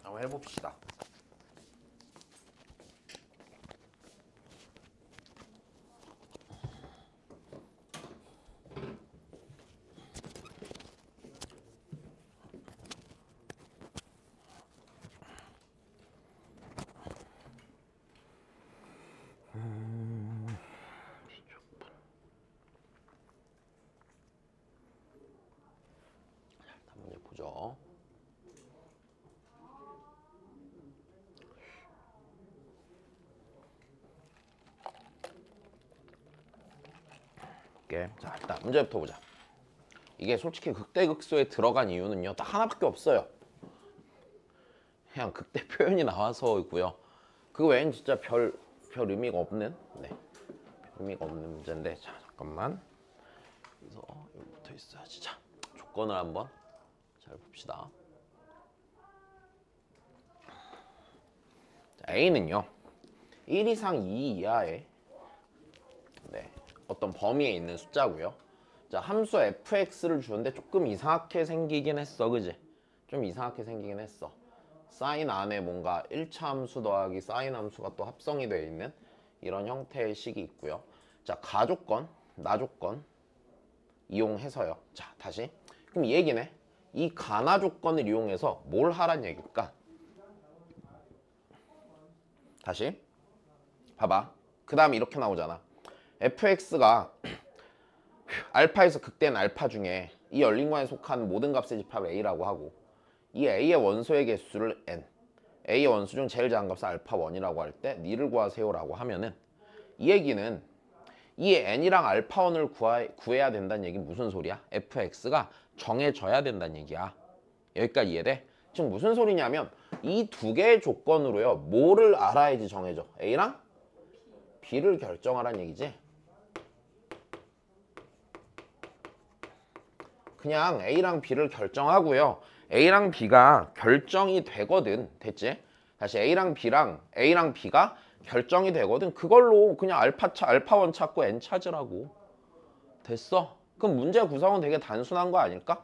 한번 해봅시다. 문제 보죠. 자, 일단 문제부터 보자. 이게 솔직히 극대극소에 들어간 이유는요, 딱 하나밖에 없어요. 그냥 극대 표현이 나와서이고요. 그 외엔 진짜 별 의미가 없는, 네, 의미가 없는 문제인데, 자, 잠깐만. 그래서 여기 붙어 있어야지. 자, 조건을 한번 잘 봅시다. 자, A는요, 1 이상 2 이하의, 네, 어떤 범위에 있는 숫자고요. 자, 함수 fx를 주는데 조금 이상하게 생기긴 했어, 그지? 좀 이상하게 생기긴 했어. 사인 안에 뭔가 1차 함수 더하기 사인 함수가 또 합성이 되어 있는 이런 형태의 식이 있고요. 자, 가조건, 나조건 이용해서요. 자, 다시. 그럼 이 얘기네. 이 가나 조건을 이용해서 뭘 하란 얘기일까? 다시. 봐봐. 그 다음에 이렇게 나오잖아. fx가 알파에서 극대는 알파 중에 이 열린 관에 속한 모든 값의 집합을 a라고 하고, 이 a의 원소의 개수를 n, a의 원수 중 제일 작은 값을 알파 1이라고 할 때 니를 구하세요 라고 하면은, 이 얘기는 이 n이랑 알파 1을 구해야 된다는 얘기는 무슨 소리야? fx가 정해져야 된다는 얘기야. 여기까지 이해돼? 지금 무슨 소리냐면 이 두 개의 조건으로요, 뭐를 알아야지 정해져? a랑 b를 결정하라는 얘기지. 그냥 A랑 B를 결정하고요. A랑 B가 결정이 되거든. 됐지? 다시 A랑 B가 결정이 되거든. 그걸로 그냥 알파 1 찾고 n 찾으라고. 됐어? 그럼 문제 구성은 되게 단순한 거 아닐까?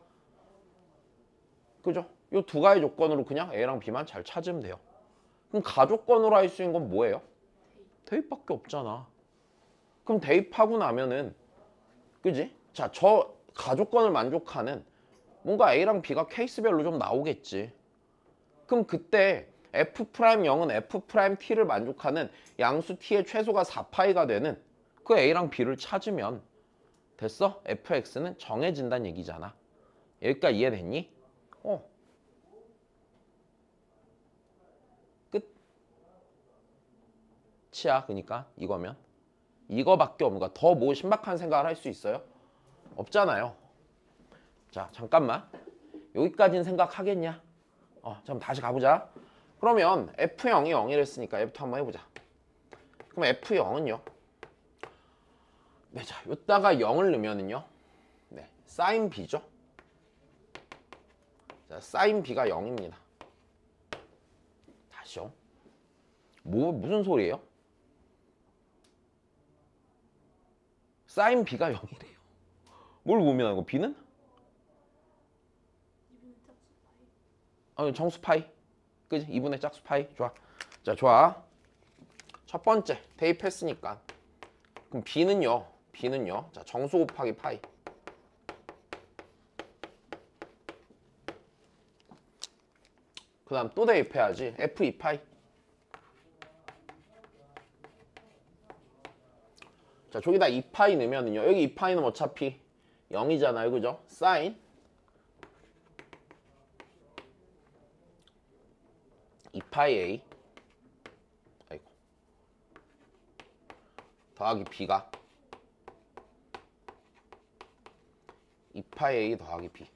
그죠? 이 두 가지 조건으로 그냥 A랑 B만 잘 찾으면 돼요. 그럼 가조건으로 할 수 있는 건 뭐예요? 대입밖에 없잖아. 그럼 대입하고 나면은, 그지? 자, 저 가조건을 만족하는 뭔가 A랑 B가 케이스별로 좀 나오겠지. 그럼 그때 F'영은 F'T를 만족하는 양수 T의 최소가 4파이가 되는 그 A랑 B를 찾으면 됐어? fx는 정해진다는 얘기잖아. 여기까지 이해됐니? 끝이야. 그러니까 이거면 이거밖에 없는 거야. 더 뭐 신박한 생각을 할 수 있어요? 없잖아요. 자, 잠깐만. 여기까지는 생각하겠냐? 잠깐 다시 가보자. 그러면 F0이 0이랬으니까 F2 한번 해보자. 그럼 F0은요. 네, 자, 여기다가 0을 넣으면은요. 네, 사인 B죠. 자, 사인 B가 0입니다. 다시요. 무슨 소리예요? 사인 B가 0이래요. 뭘 의미하는 거? B는? 정수 파이. 그지? 2분의 짝수 파이. 좋아. 자, 좋아. 첫 번째 대입했으니까. 그럼 B는요. 자, 정수 곱하기 파이. 그 다음 또 대입해야지. F2 파이. 자, 저기다 2파이 넣으면은요. 여기 2파이는 어차피 0이잖아요. 그죠? 사인 2파이 A 아이고 더하기 B가 2파이 A 더하기 B.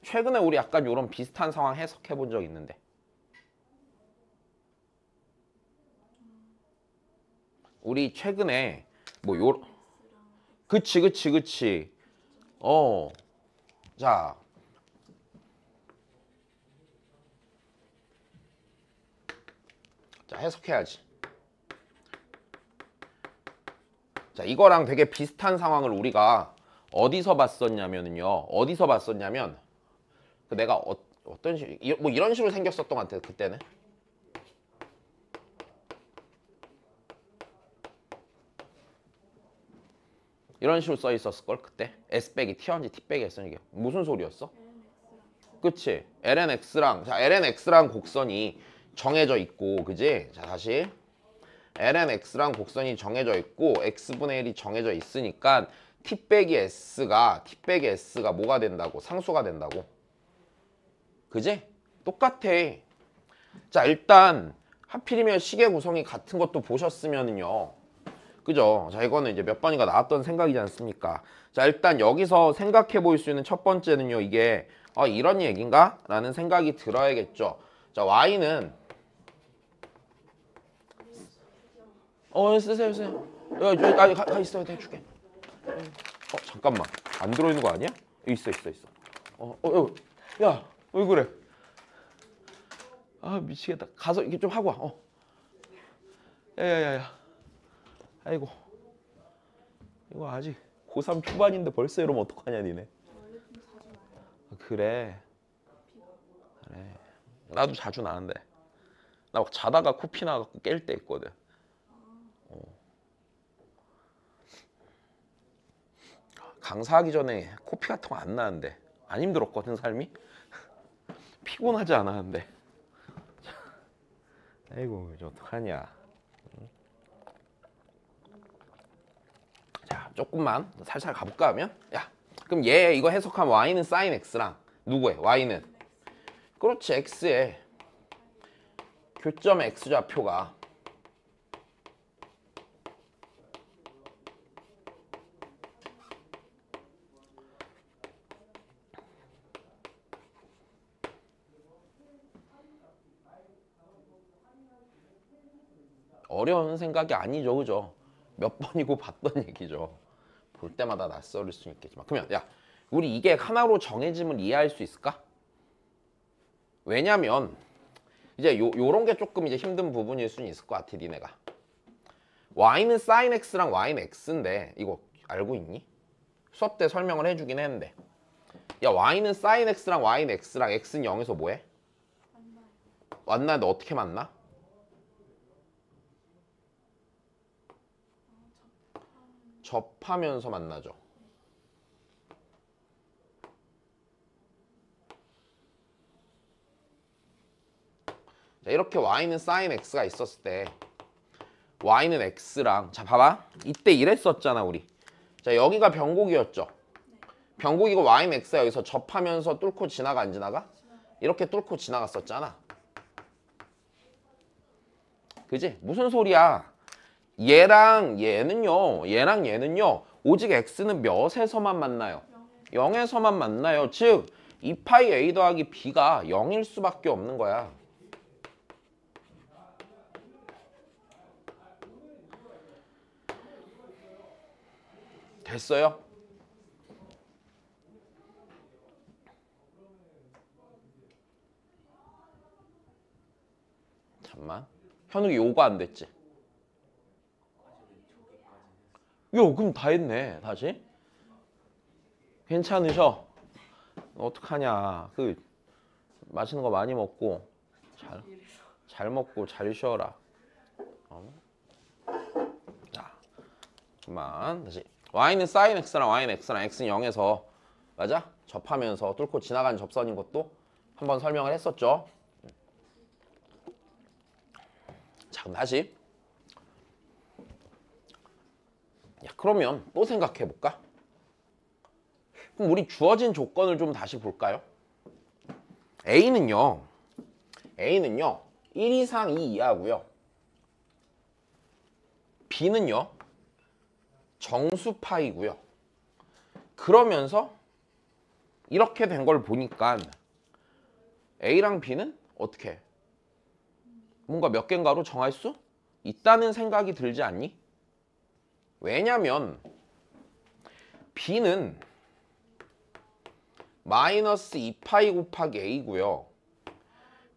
최근에 우리 약간 이런 비슷한 상황 해석해 본 적 있는데. 우리 최근에 뭐 그치. 자, 해석해야지. 자, 이거랑 되게 비슷한 상황을 우리가 어디서 봤었냐면 내가 어떤 식, 뭐 이런 식으로 생겼었던 것 같아요 그때는. 이런 식으로 써 있었을걸 그때. S 빼기 T언지 T 빼기 S는 이게 무슨 소리였어? 그치? lnx랑, 자 lnx랑 곡선이 정해져 있고, 그지? 자 다시 lnx랑 곡선이 정해져 있고 x분의 1이 정해져 있으니까 t 빼기 s가 뭐가 된다고? 상수가 된다고. 그지? 똑같아. 자 일단 하필이면 시계 구성이 같은 것도 보셨으면은요, 그죠? 자 이거는 이제 몇 번인가 나왔던 생각이지 않습니까? 자 일단 여기서 생각해 볼 수 있는 첫 번째는요, 이게 이런 얘기인가? 라는 생각이 들어야겠죠. 자 y는 쓰세요. 가 있어요. 내가 줄게. 잠깐만. 안 들어있는 거 아니야? 있어. 야, 왜 그래? 아, 미치겠다. 가서 이게 좀 하고 와. 야. 아이고. 이거 아직 고3 초반인데 벌써 이러면 어떡하냐, 니네. 그래. 나도 자주 나는데. 나 막 자다가 코피 나갖고 깰 때 있거든. 강사하기 전에 코피 같은 거 안 나는데 안 힘들었거든 삶이. 피곤하지 않았는데. 아이고 이제 어떡하냐. 자 조금만 살살 가볼까 하면, 야 그럼 얘 이거 해석하면 y는 sin x랑 누구의 y는, 그렇지, x의 교점 x좌표가 어려운 생각이 아니죠, 그죠? 몇 번이고 봤던 얘기죠. 볼 때마다 낯설을 수 있겠지만. 그러면 야 우리 이게 하나로 정해짐을 이해할 수 있을까? 왜냐면 이제 요런 게 조금 이제 힘든 부분일 수는 있을 것 같아, 니네가. y는 sin x랑 y는 x인데 이거 알고 있니? 수업 때 설명을 해주긴 했는데, 야 y는 sin x랑 y는 x랑 x는 0에서 뭐해? 만나는데 어떻게 만나? 접하면서 만나죠. 자, 이렇게 y는 sin x가 있었을 때 y는 x랑, 자 봐봐, 이때 이랬었잖아 우리. 자 여기가 변곡이었죠. 변곡이고 y는 x가 여기서 접하면서 뚫고 지나가 안 지나가? 이렇게 뚫고 지나갔었잖아. 그지? 무슨 소리야? 얘랑 얘는요 오직 x는 몇에서만 만나요? 0에서만 만나요. 즉 2파이 a 더하기 b가 0일 수밖에 없는 거야. 됐어요? 잠만. 현욱이 요거 안 됐지? 그럼 다 했네. 다시. 괜찮으셔? 어떡하냐. 맛있는 거 많이 먹고 잘 먹고 잘 쉬어라. 자, 그만. 다시. y는 sin x랑 y는 x랑 x는 0에서 맞아? 접하면서 뚫고 지나가는 접선인 것도 한번 설명을 했었죠. 자, 그럼 다시. 야, 그러면 또 생각해 볼까? 그럼 우리 주어진 조건을 좀 다시 볼까요? A는요 1 이상 2 이하고요. B는요 정수파이고요. 그러면서 이렇게 된 걸 보니까 A랑 B는 어떻게 뭔가 몇 개인가로 정할 수 있다는 생각이 들지 않니? 왜냐면 B는 마이너스 2파이 곱하기 A고요.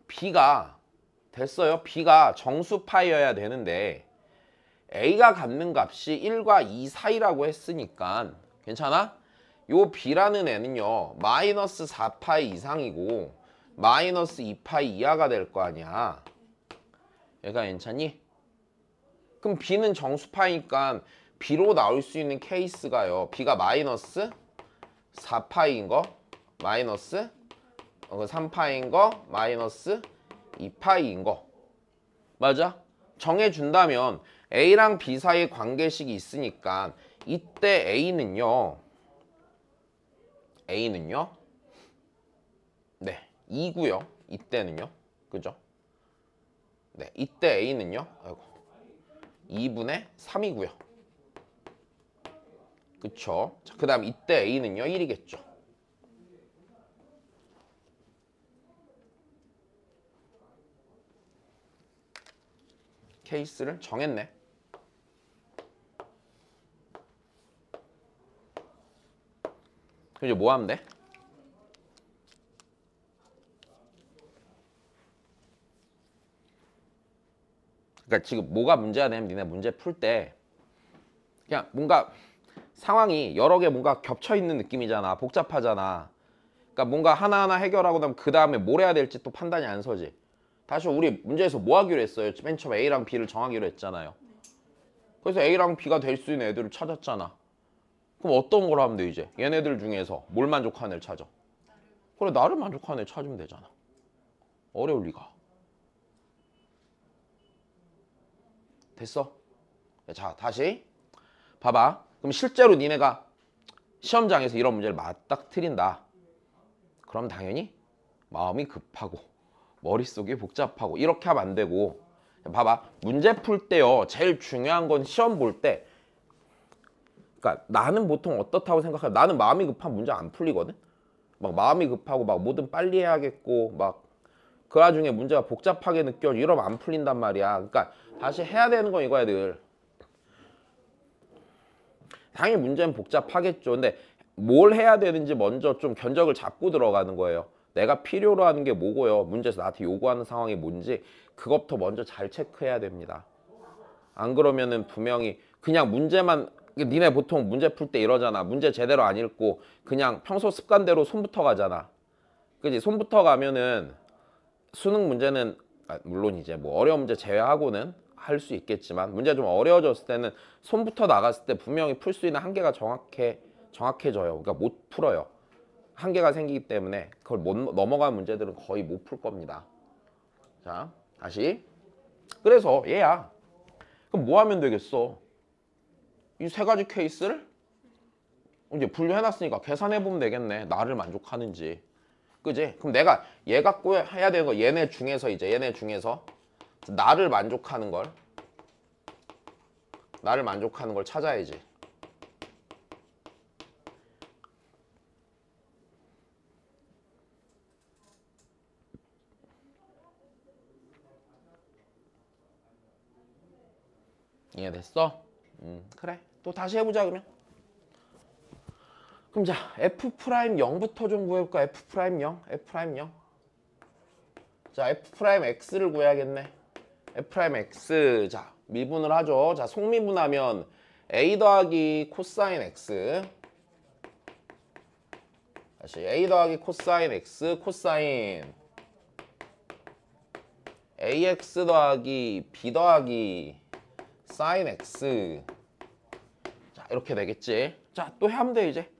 B가 됐어요. B가 정수파이여야 되는데 A가 갖는 값이 1과 2 사이라고 했으니까 괜찮아? 요 B라는 애는요 마이너스 4파이 이상이고 마이너스 2파이 이하가 될 거 아니야. 얘가 괜찮니? 그럼 b는 정수파이니까 b로 나올 수 있는 케이스가요. b가 마이너스 4파이인 거 마이너스 3파이인 거 마이너스 2파이인 거 맞아? 정해준다면 A랑 B 사이의 관계식이 있으니까 이때 A는요 네 2고요. 이때는요 그죠? 네 이때 A는요 2분의 3이고요. 그쵸? 자, 그 다음 이때 A는요 1이겠죠. 케이스를 정했네. 그럼 이제 뭐 하면 돼? 그러니까 지금 뭐가 문제가 되면 니네 문제 풀 때 그냥 뭔가 상황이 여러 개 뭔가 겹쳐 있는 느낌이잖아. 복잡하잖아. 그러니까 뭔가 하나하나 해결하고 나면 그 다음에 뭘 해야 될지 또 판단이 안 서지. 다시 우리 문제에서 뭐 하기로 했어요? 맨 처음 A랑 B를 정하기로 했잖아요. 그래서 A랑 B가 될 수 있는 애들을 찾았잖아. 그럼 어떤 걸 하면 돼 이제? 얘네들 중에서 뭘 만족하는 애를 찾아? 그래 나를 만족하는 애 찾으면 되잖아. 어려울 리가. 됐어? 자 다시 봐봐. 그럼 실제로 니네가 시험장에서 이런 문제를 맞닥뜨린다. 그럼 당연히 마음이 급하고 머릿속이 복잡하고 이렇게 하면 안 되고 봐봐. 문제 풀 때요. 제일 중요한 건 시험 볼 때 그러니까 나는 보통 어떻다고 생각해? 나는 마음이 급하면 문제 안 풀리거든? 막 마음이 급하고 막 뭐든 빨리 해야겠고 막 그 와중에 문제가 복잡하게 느껴져 이러면 안 풀린단 말이야. 그러니까 다시 해야 되는 건 이거야 늘. 당연히 문제는 복잡하겠죠. 근데 뭘 해야 되는지 먼저 좀 견적을 잡고 들어가는 거예요. 내가 필요로 하는 게 뭐고요. 문제에서 나한테 요구하는 상황이 뭔지 그것부터 먼저 잘 체크해야 됩니다. 안 그러면은 분명히 그냥 문제만 니네 보통 문제 풀 때 이러잖아. 문제 제대로 안 읽고 그냥 평소 습관대로 손부터 가잖아. 그지? 손부터 가면은 수능 문제는 물론 이제 뭐 어려운 문제 제외하고는 할 수 있겠지만 문제 좀 어려워졌을 때는 손부터 나갔을 때 분명히 풀 수 있는 한계가 정확해져요. 그러니까 못 풀어요. 한계가 생기기 때문에 그걸 못 넘어가는 문제들은 거의 못 풀 겁니다. 자, 다시. 그래서 얘야. 그럼 뭐 하면 되겠어? 이 세 가지 케이스를 이제 분류해놨으니까 계산해보면 되겠네. 나를 만족하는지. 그지? 그럼 내가 얘 갖고 해야 되는 거 얘네 중에서 나를 만족하는 걸 찾아야지. 이해됐어? 그래. 또 다시 해보자 그러면. 그럼 자 F'0부터 좀 구해볼까? F'0 자 F'X를 구해야겠네. F'X 자 미분을 하죠. 자 속미분하면 A 더하기 코사인 X 다시 A 더하기 코사인 X 코사인 AX 더하기 B 더하기 사인 X 자 이렇게 되겠지. 자 또 하면 돼 이제.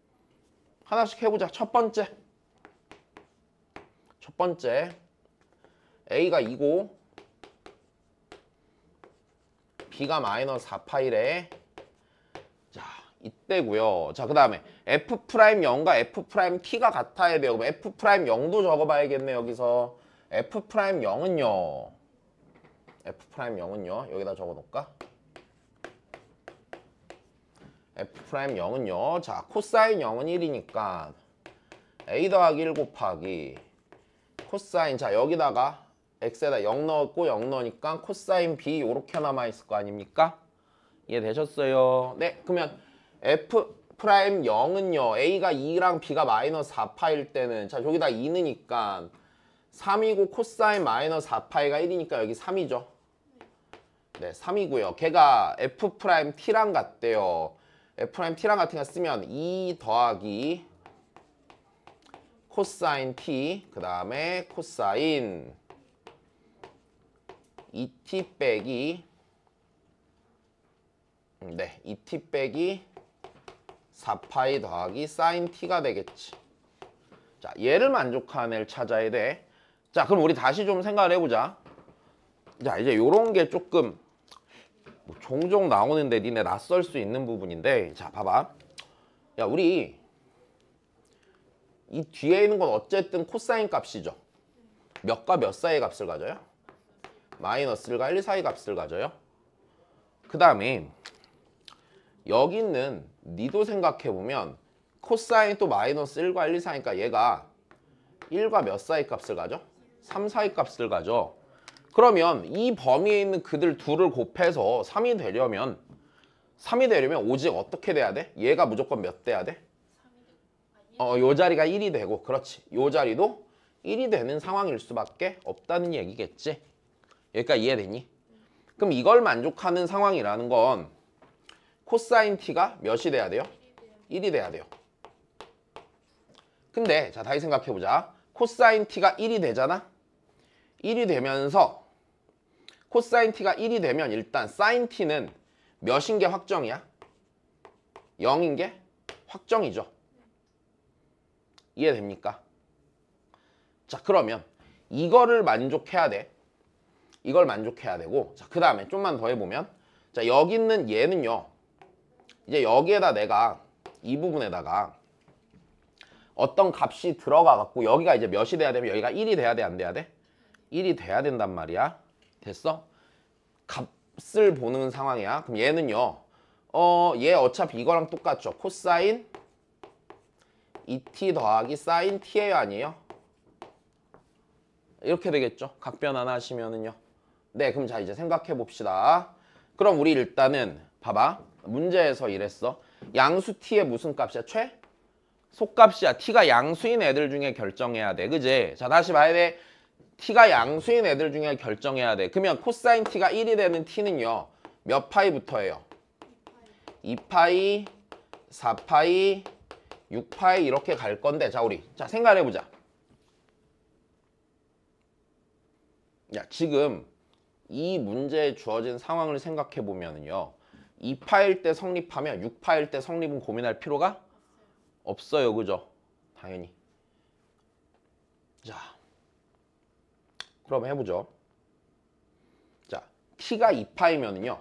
하나씩 해보자. 첫 번째 A가 2고 B가 마이너스 4파이래. 자 이때고요. 자 그 다음에 F'0과 F'T가 같아야 돼요. 그럼 F'0도 적어봐야겠네. 여기서 F'0은요 여기다 적어놓을까? F'0은요 자 코사인 0은 1이니까 A 더하기 1 곱하기 코사인 자 여기다가 X에다 0 넣었고 0 넣으니까 코사인 B 요렇게 남아있을 거 아닙니까? 이해되셨어요? 네 그러면 F'0은요 A가 2랑 B가 마이너스 4파일 때는 자 저기다 2 넣으니까 3이고 코사인 마이너스 4파이가 1이니까 여기 3이죠. 네 3이고요. 걔가 F'T랑 같대요. F'T랑 같은 거 쓰면 2 더하기 코사인 t 그 다음에 코사인 2t 빼기 2t 빼기 4파이 더하기 사인 t가 되겠지. 자, 얘를 만족하는 애를 찾아야 돼. 자, 그럼 우리 다시 좀 생각을 해보자. 자, 이제 요런 게 조금 뭐 종종 나오는데 니네 낯설 수 있는 부분인데, 자, 봐봐. 야, 우리 이 뒤에 있는 건 어쨌든 코사인 값이죠. 몇과 몇 사이의 값을 가져요? 마이너스 1과 1 사이 값을 가져요. 그 다음에 여기 있는 니도 생각해보면 코사인 또 마이너스 1과 1 사이니까 얘가 1과 몇 사이 값을 가져? 3 사이 값을 가져. 그러면 이 범위에 있는 그들 둘을 곱해서 3이 되려면 오직 어떻게 돼야 돼? 얘가 무조건 몇 돼야 돼? 요 자리가 1이 되고, 그렇지. 요 자리도 1이 되는 상황일 수밖에 없다는 얘기겠지. 여기까지 이해되니? 그럼 이걸 만족하는 상황이라는 건 코사인 t가 몇이 돼야 돼요? 1이 돼야 돼요. 근데 자, 다시 생각해보자. 코사인 t가 1이 되잖아? 1이 되면서 코사인 t가 1이 되면 일단 사인 t는 몇인 게 확정이야? 0인 게 확정이죠. 이해됩니까? 자, 그러면 이거를 만족해야 돼. 이걸 만족해야 되고, 자, 그 다음에 좀만 더 해보면, 자, 여기 있는 얘는요, 이제 여기에다 내가 이 부분에다가 어떤 값이 들어가 갖고 여기가 이제 몇이 돼야 되면 여기가 1이 돼야 돼, 안 돼야 돼? 1이 돼야 된단 말이야. 됐어? 값을 보는 상황이야. 그럼 얘는요, 얘 어차피 이거랑 똑같죠. 코사인 2t 더하기 사인 t예요, 아니에요? 이렇게 되겠죠. 각변환 하시면은요. 네, 그럼 자, 이제 생각해 봅시다. 그럼 우리 일단은 봐봐. 문제에서 이랬어. 양수 t의 무슨 값이야? 최소값이야. t가 양수인 애들 중에 결정해야 돼. 그지? 자, 다시 봐야 돼. t가 양수인 애들 중에 결정해야 돼. 그러면 코사인 t가 1이 되는 t는요, 몇 파이부터예요? 2파이, 4파이, 6파이 이렇게 갈 건데, 자, 우리 자, 생각해보자. 야, 지금 이 문제에 주어진 상황을 생각해 보면은요, 2파일 때 성립하면 6파일 때 성립은 고민할 필요가 없어요. 그죠? 당연히. 자, 그럼 해보죠. 자, t가 2파이면은요,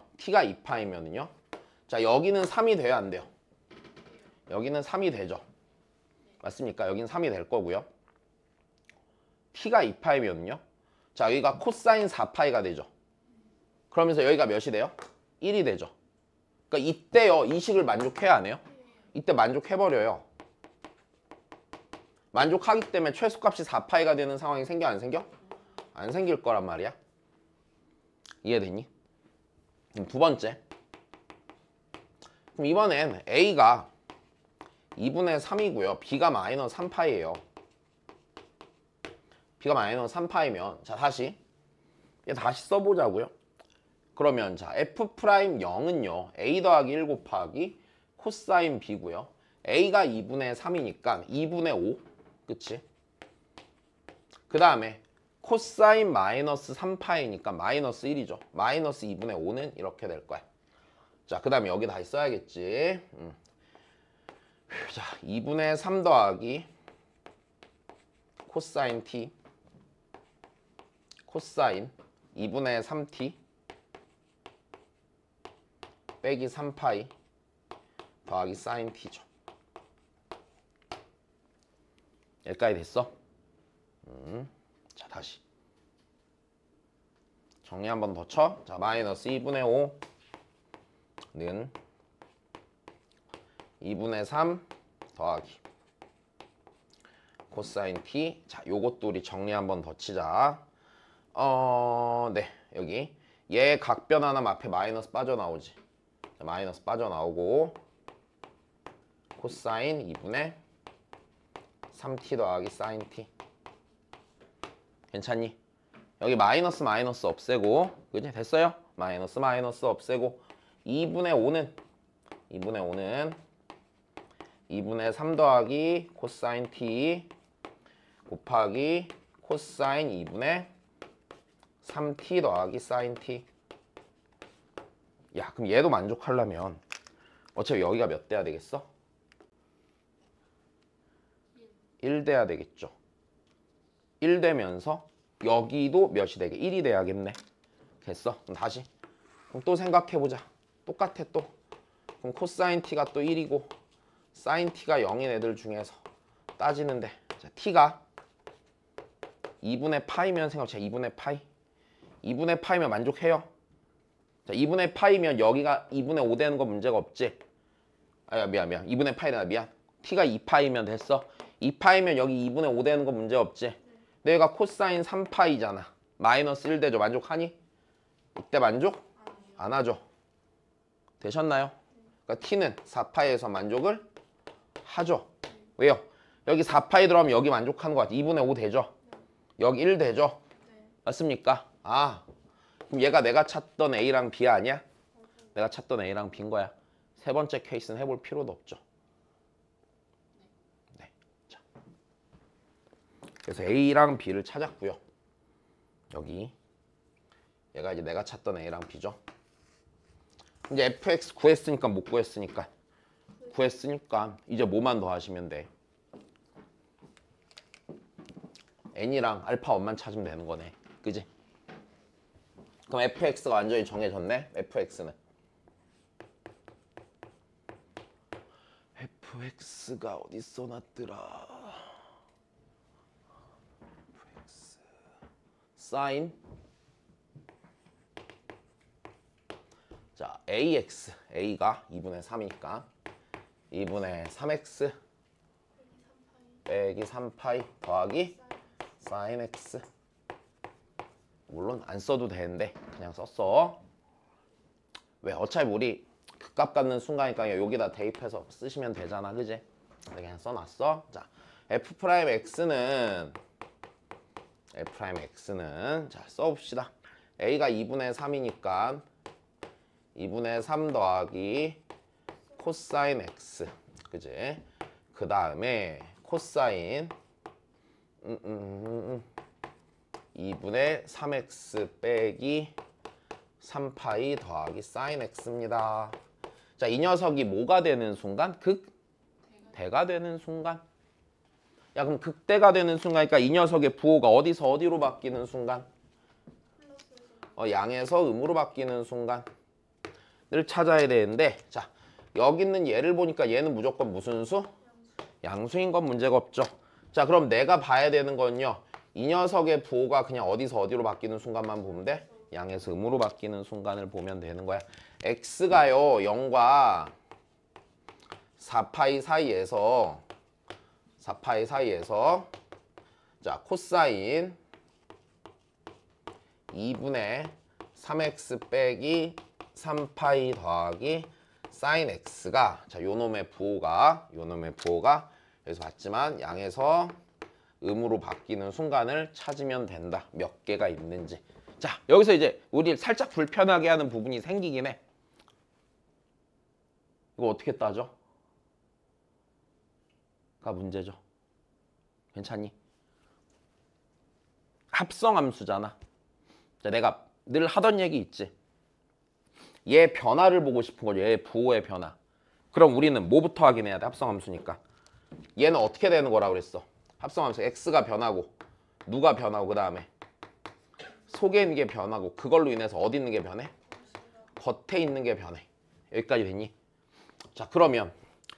자, 여기는 3이 돼야 안 돼요? 여기는 3이 되죠. 맞습니까? 여기는 3이 될 거고요. t가 2파이면은요, 자, 여기가 코사인 4파이가 되죠. 그러면서 여기가 몇이 돼요? 1이 되죠. 그러니까 이때요, 이 식을 만족해야 안 해요? 이때 만족해버려요. 만족하기 때문에 최소값이 4파이가 되는 상황이 생겨, 안 생겨? 안 생길 거란 말이야. 이해되니? 그럼 두 번째. 그럼 이번엔 A가 2분의 3이고요. B가 마이너스 3파이예요. B가 마이너스 3파이면, 자, 다시 써보자고요. 그러면 자, F'0은요, A 더하기 1 곱하기 코사인 B고요. A가 2분의 3이니까 2분의 5, 그치? 그 다음에 코사인 마이너스 3파이니까 마이너스 1이죠. 마이너스 2분의 5는 이렇게 될 거야. 자, 그 다음에 여기 다시 써야겠지. 자, 2분의 3 더하기 코사인 T, 코사인 2분의 3T 빼기 3파이 더하기 사인 T죠. 여기까지 됐어? 자, 다시 정리 한 번 더 쳐. 자, 마이너스 2분의 5는 2분의 3 더하기 코사인 T. 자, 요것도 우리 정리 한 번 더 치자. 네, 여기 얘 각변환하면 앞에 마이너스 빠져나오지. 자, 마이너스 빠져나오고 코사인 2분의 3t 더하기 사인 t. 괜찮니? 여기 마이너스 마이너스 없애고, 그지? 됐어요? 마이너스 마이너스 없애고 2분의 5는 2분의 3 더하기 코사인 t 곱하기 코사인 2분의 3t 더하기 사인 t. 야, 그럼 얘도 만족하려면 어차피 여기가 몇 돼야 되겠어? 1 돼야 되겠죠. 1 되면서 여기도 몇이 되게? 1이 돼야겠네. 됐어. 그럼 다시. 그럼 또 생각해보자. 똑같아 또. 그럼 코사인 t가 또 1이고 사인 t가 0인 애들 중에서 따지는데, 자, t가 2분의 파이면 생각해보자. 2분의 파이. 2분의 파이면 만족해요. 자, 2분의 파이면 여기가 2분의 5 되는 거 문제가 없지. 아, 미안. 2분의 파이다, 미안. t가 2파이면 됐어. 2파이면 여기 2분의 5 되는 거 문제 없지. 내가 코사인 3파이잖아. 마이너스 1 되죠. 만족하니? 이때 만족? 안 하죠. 되셨나요? 그러니까 t는 4파이에서 만족을 하죠. 왜요? 여기 4파이 들어가면 여기 만족하는 거 같아. 2분의 5 되죠? 여기 1 되죠? 맞습니까? 아, 그럼 얘가 내가 찾던 A랑 B 아니야? 내가 찾던 A랑 B인 거야. 세 번째 케이스는 해볼 필요도 없죠. 네. 자. 그래서 A랑 B를 찾았고요. 여기 얘가 이제 내가 찾던 A랑 B죠. 이제 fx 구했으니까 못 구했으니까 이제 뭐만 더 하시면 돼. n이랑 알파 1만 찾으면 되는 거네. 그지? 그럼 fx가 완전히 정해졌네. fx는 fx가 어디 써놨더라. fx sin, 자, ax, a가 2분의 3이니까 2분의 3x 빼기 3파이 더하기 sin x. 물론 안 써도 되는데 그냥 썼어. 왜? 어차피 우리 극값 갖는 순간이니까 여기다 대입해서 쓰시면 되잖아. 그지? 그냥 써놨어. 자, f'x는 자, 써봅시다. a가 2분의 3이니까 2분의 3 더하기 코사인 x. 그지? 그 다음에 코사인 2분의 3x 빼기 3파이 더하기 사인 x입니다. 자, 이 녀석이 뭐가 되는 순간? 극대가 되는 순간. 야, 그럼 극대가 되는 순간이니까 이 녀석의 부호가 어디서 어디로 바뀌는 순간? 양에서 음으로 바뀌는 순간을 찾아야 되는데, 자, 여기 있는 얘를 보니까 얘는 무조건 무슨 수? 양수인 건 문제가 없죠. 자, 그럼 내가 봐야 되는 건요, 이 녀석의 부호가 그냥 어디서 어디로 바뀌는 순간만 보면 돼? 양에서 음으로 바뀌는 순간을 보면 되는 거야. x가요 0과 4파이 사이에서 자, 코사인 2분의 3x 빼기 3파이 더하기 사인 x가, 자, 요놈의 부호가 여기서 봤지만 양에서 음으로 바뀌는 순간을 찾으면 된다. 몇 개가 있는지. 자, 여기서 이제 우리 살짝 불편하게 하는 부분이 생기긴 해. 이거 어떻게 따져? 가 문제죠. 괜찮니? 합성함수잖아. 자, 내가 늘 하던 얘기 있지. 얘 변화를 보고 싶은 거죠. 얘 부호의 변화. 그럼 우리는 뭐부터 확인해야 돼? 합성함수니까. 얘는 어떻게 되는 거라고 그랬어? 합성함수 x가 변하고 누가 변하고 그 다음에 속에 있는 게 변하고 그걸로 인해서 어디 있는 게 변해? 겉에 있는 게 변해. 여기까지 됐니? 자, 그러면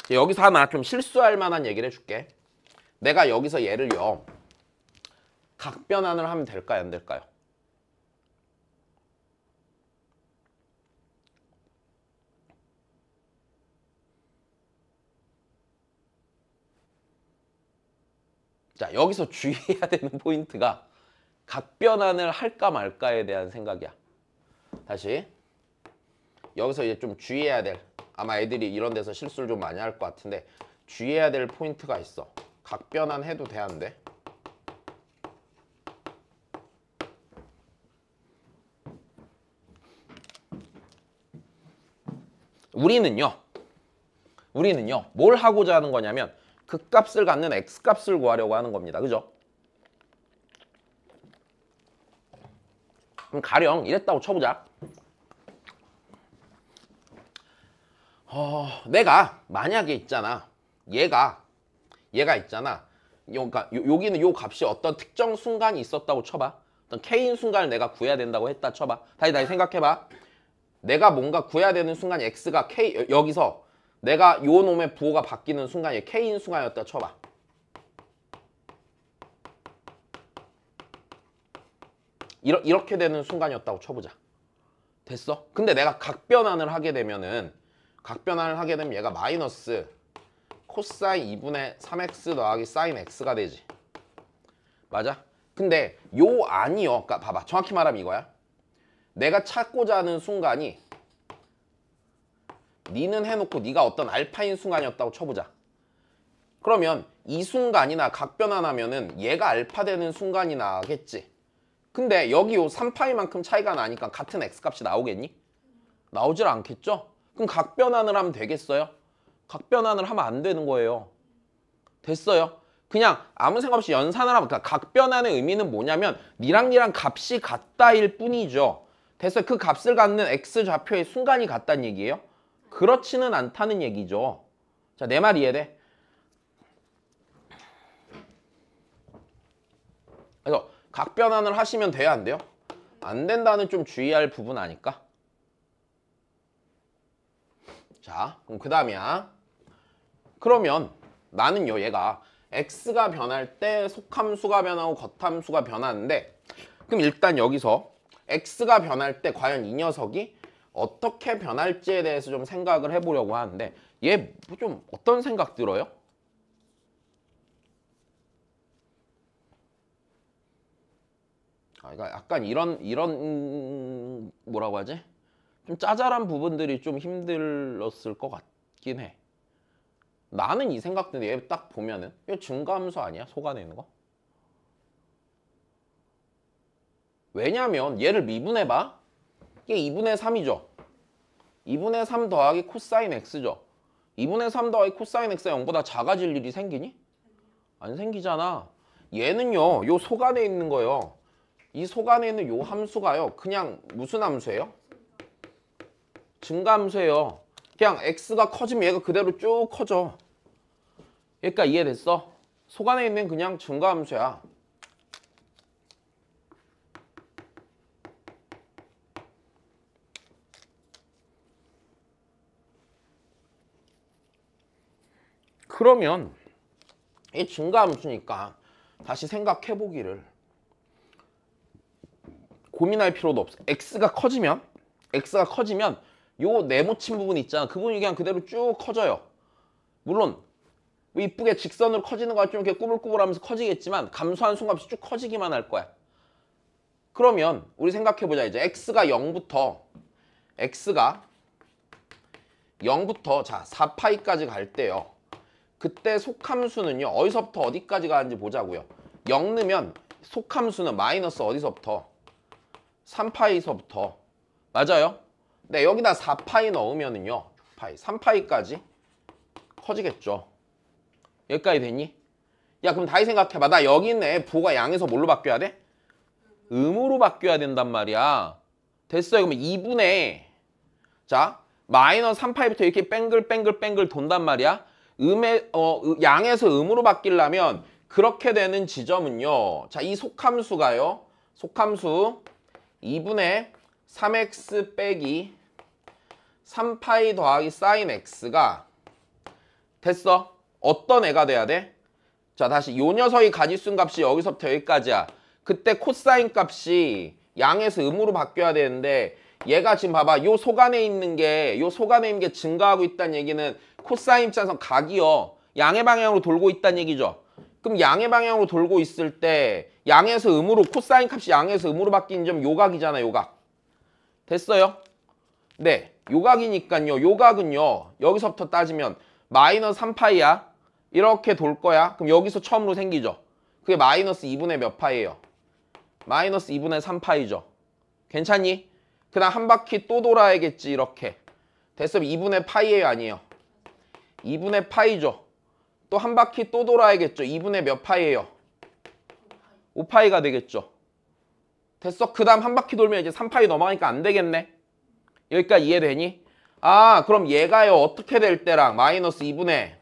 여기서 하나 좀 실수할 만한 얘기를 해줄게. 내가 여기서 얘를요 각변환을 하면 될까요? 안 될까요? 자, 여기서 주의해야 되는 포인트가 각변환을 할까 말까에 대한 생각이야. 다시 여기서 이제 좀 주의해야 될, 아마 애들이 이런 데서 실수를 좀 많이 할 것 같은데 주의해야 될 포인트가 있어. 각변환 해도 돼, 안 돼? 우리는요 뭘 하고자 하는 거냐면 극값을 갖는 x값을 구하려고 하는 겁니다. 그죠? 그럼 가령 이랬다고 쳐보자. 내가 만약에 있잖아. 얘가 있잖아. 그러니까 여기는 요 값이 어떤 특정 순간이 있었다고 쳐봐. 어떤 k인 순간을 내가 구해야 된다고 했다 쳐봐. 다시 생각해봐. 내가 뭔가 구해야 되는 순간이 x가 k, 여기서 내가 요 놈의 부호가 바뀌는 순간이 k인 순간이었다 쳐봐. 이렇게 되는 순간이었다고 쳐보자. 됐어? 근데 내가 각변환을 하게 되면 얘가 마이너스 코사인 2분의 3x 더하기 사인 x가 되지. 맞아? 근데 요 아니요. 그러니까 봐봐. 정확히 말하면 이거야. 내가 찾고자 하는 순간이 니는 해놓고 니가 어떤 알파인 순간이었다고 쳐보자. 그러면 이 순간이나 각변환하면은 얘가 알파 되는 순간이 나겠지. 근데 여기 요 3파이만큼 차이가 나니까 같은 x값이 나오겠니? 나오질 않겠죠? 그럼 각변환을 하면 되겠어요? 각변환을 하면 안 되는 거예요. 됐어요? 그냥 아무 생각 없이 연산을 하면, 그러니까 각변환의 의미는 뭐냐면 니랑 값이 같다일 뿐이죠. 됐어요? 그 값을 갖는 x 좌표의 순간이 같다는 얘기예요? 그렇지는 않다는 얘기죠. 자, 내 말 이해돼? 그래서 각변환을 하시면 돼요, 안 돼요? 안 된다는 좀 주의할 부분 아닐까? 자, 그럼 그 다음이야. 그러면 나는요, 얘가 x가 변할 때 속함수가 변하고 겉함수가 변하는데, 그럼 일단 여기서 x가 변할 때 과연 이 녀석이 어떻게 변할지에 대해서 좀 생각을 해보려고 하는데, 얘 좀 어떤 생각 들어요? 그러니까 약간 이런 뭐라고 하지? 좀 짜잘한 부분들이 좀 힘들었을 것 같긴 해. 나는 이 생각 드는데 얘 딱 보면은 이거 증가함수 아니야? 속아내는 거? 왜냐면 얘를 미분해봐. 이게 2분의 3이죠. 2분의 3 더하기 코사인 x죠. 2분의 3 더하기 코사인 x가 0보다 작아질 일이 생기니? 안 생기잖아. 얘는요, 요 속 안에 있는 거요. 이 속 안에 있는 요 함수가요. 그냥 무슨 함수예요? 증가함수예요. 그냥 x가 커지면 얘가 그대로 쭉 커져. 그러니까 이해됐어? 속 안에 있는 그냥 증가함수야. 그러면 이 증가함수니까 다시 생각해보기를 고민할 필요도 없어. x가 커지면 요 네모친 부분 있잖아. 그 부분이 그냥 그대로 쭉 커져요. 물론 이쁘게 직선으로 커지는 거 좀 이렇게 꾸불꾸불하면서 커지겠지만 감소한 순간 없이 쭉 커지기만 할 거야. 그러면 우리 생각해보자. 이제 x가 0부터 자 4파이까지 갈 때요. 그때 속함수는요. 어디서부터 어디까지 가는지 보자고요. 0 넣으면 속함수는 마이너스 어디서부터? 3파이서부터. 맞아요? 네, 여기다 4파이 넣으면은요. 6파이, 3파이까지 커지겠죠. 여기까지 됐니? 야, 그럼 다시 생각해봐. 나 여기 있네. 부호가 양에서 뭘로 바뀌어야 돼? 음으로 바뀌어야 된단 말이야. 됐어요. 그러면 2분의 자 마이너스 3파이부터 이렇게 뺑글 돈단 말이야. 양에서 음으로 바뀌려면 그렇게 되는 지점은요. 자, 이 속함수가요. 속함수 2분의 3x 빼기 3파이 더하기 사인 x가 됐어. 어떤 애가 돼야 돼? 자, 다시 요 녀석이 가지순 값이 여기서부터 여기까지야. 그때 코사인 값이 양에서 음으로 바뀌어야 되는데 얘가 지금 봐봐. 요 속 안에 있는 게 증가하고 있다는 얘기는 코사인 입장에서 각이요. 양의 방향으로 돌고 있다는 얘기죠. 그럼 양의 방향으로 돌고 있을 때 양에서 음으로 코사인 값이 양에서 음으로 바뀌는 점 요각이잖아. 요각. 됐어요? 네. 요각이니까요. 요각은요. 여기서부터 따지면 마이너스 3파이야. 이렇게 돌 거야. 그럼 여기서 처음으로 생기죠. 그게 마이너스 2분의 몇 파이예요? 마이너스 2분의 3파이죠. 괜찮니? 그 다음 한 바퀴 또 돌아야겠지. 이렇게. 됐어. 2분의 파이예요? 아니에요? 2분의 파이죠. 또 한 바퀴 또 돌아야겠죠. 2분의 몇 파이예요? 5파이가 되겠죠. 됐어? 그 다음 한 바퀴 돌면 이제 3파이 넘어가니까 안 되겠네. 여기까지 이해되니? 아, 그럼 얘가요 어떻게 될 때랑 마이너스 2분의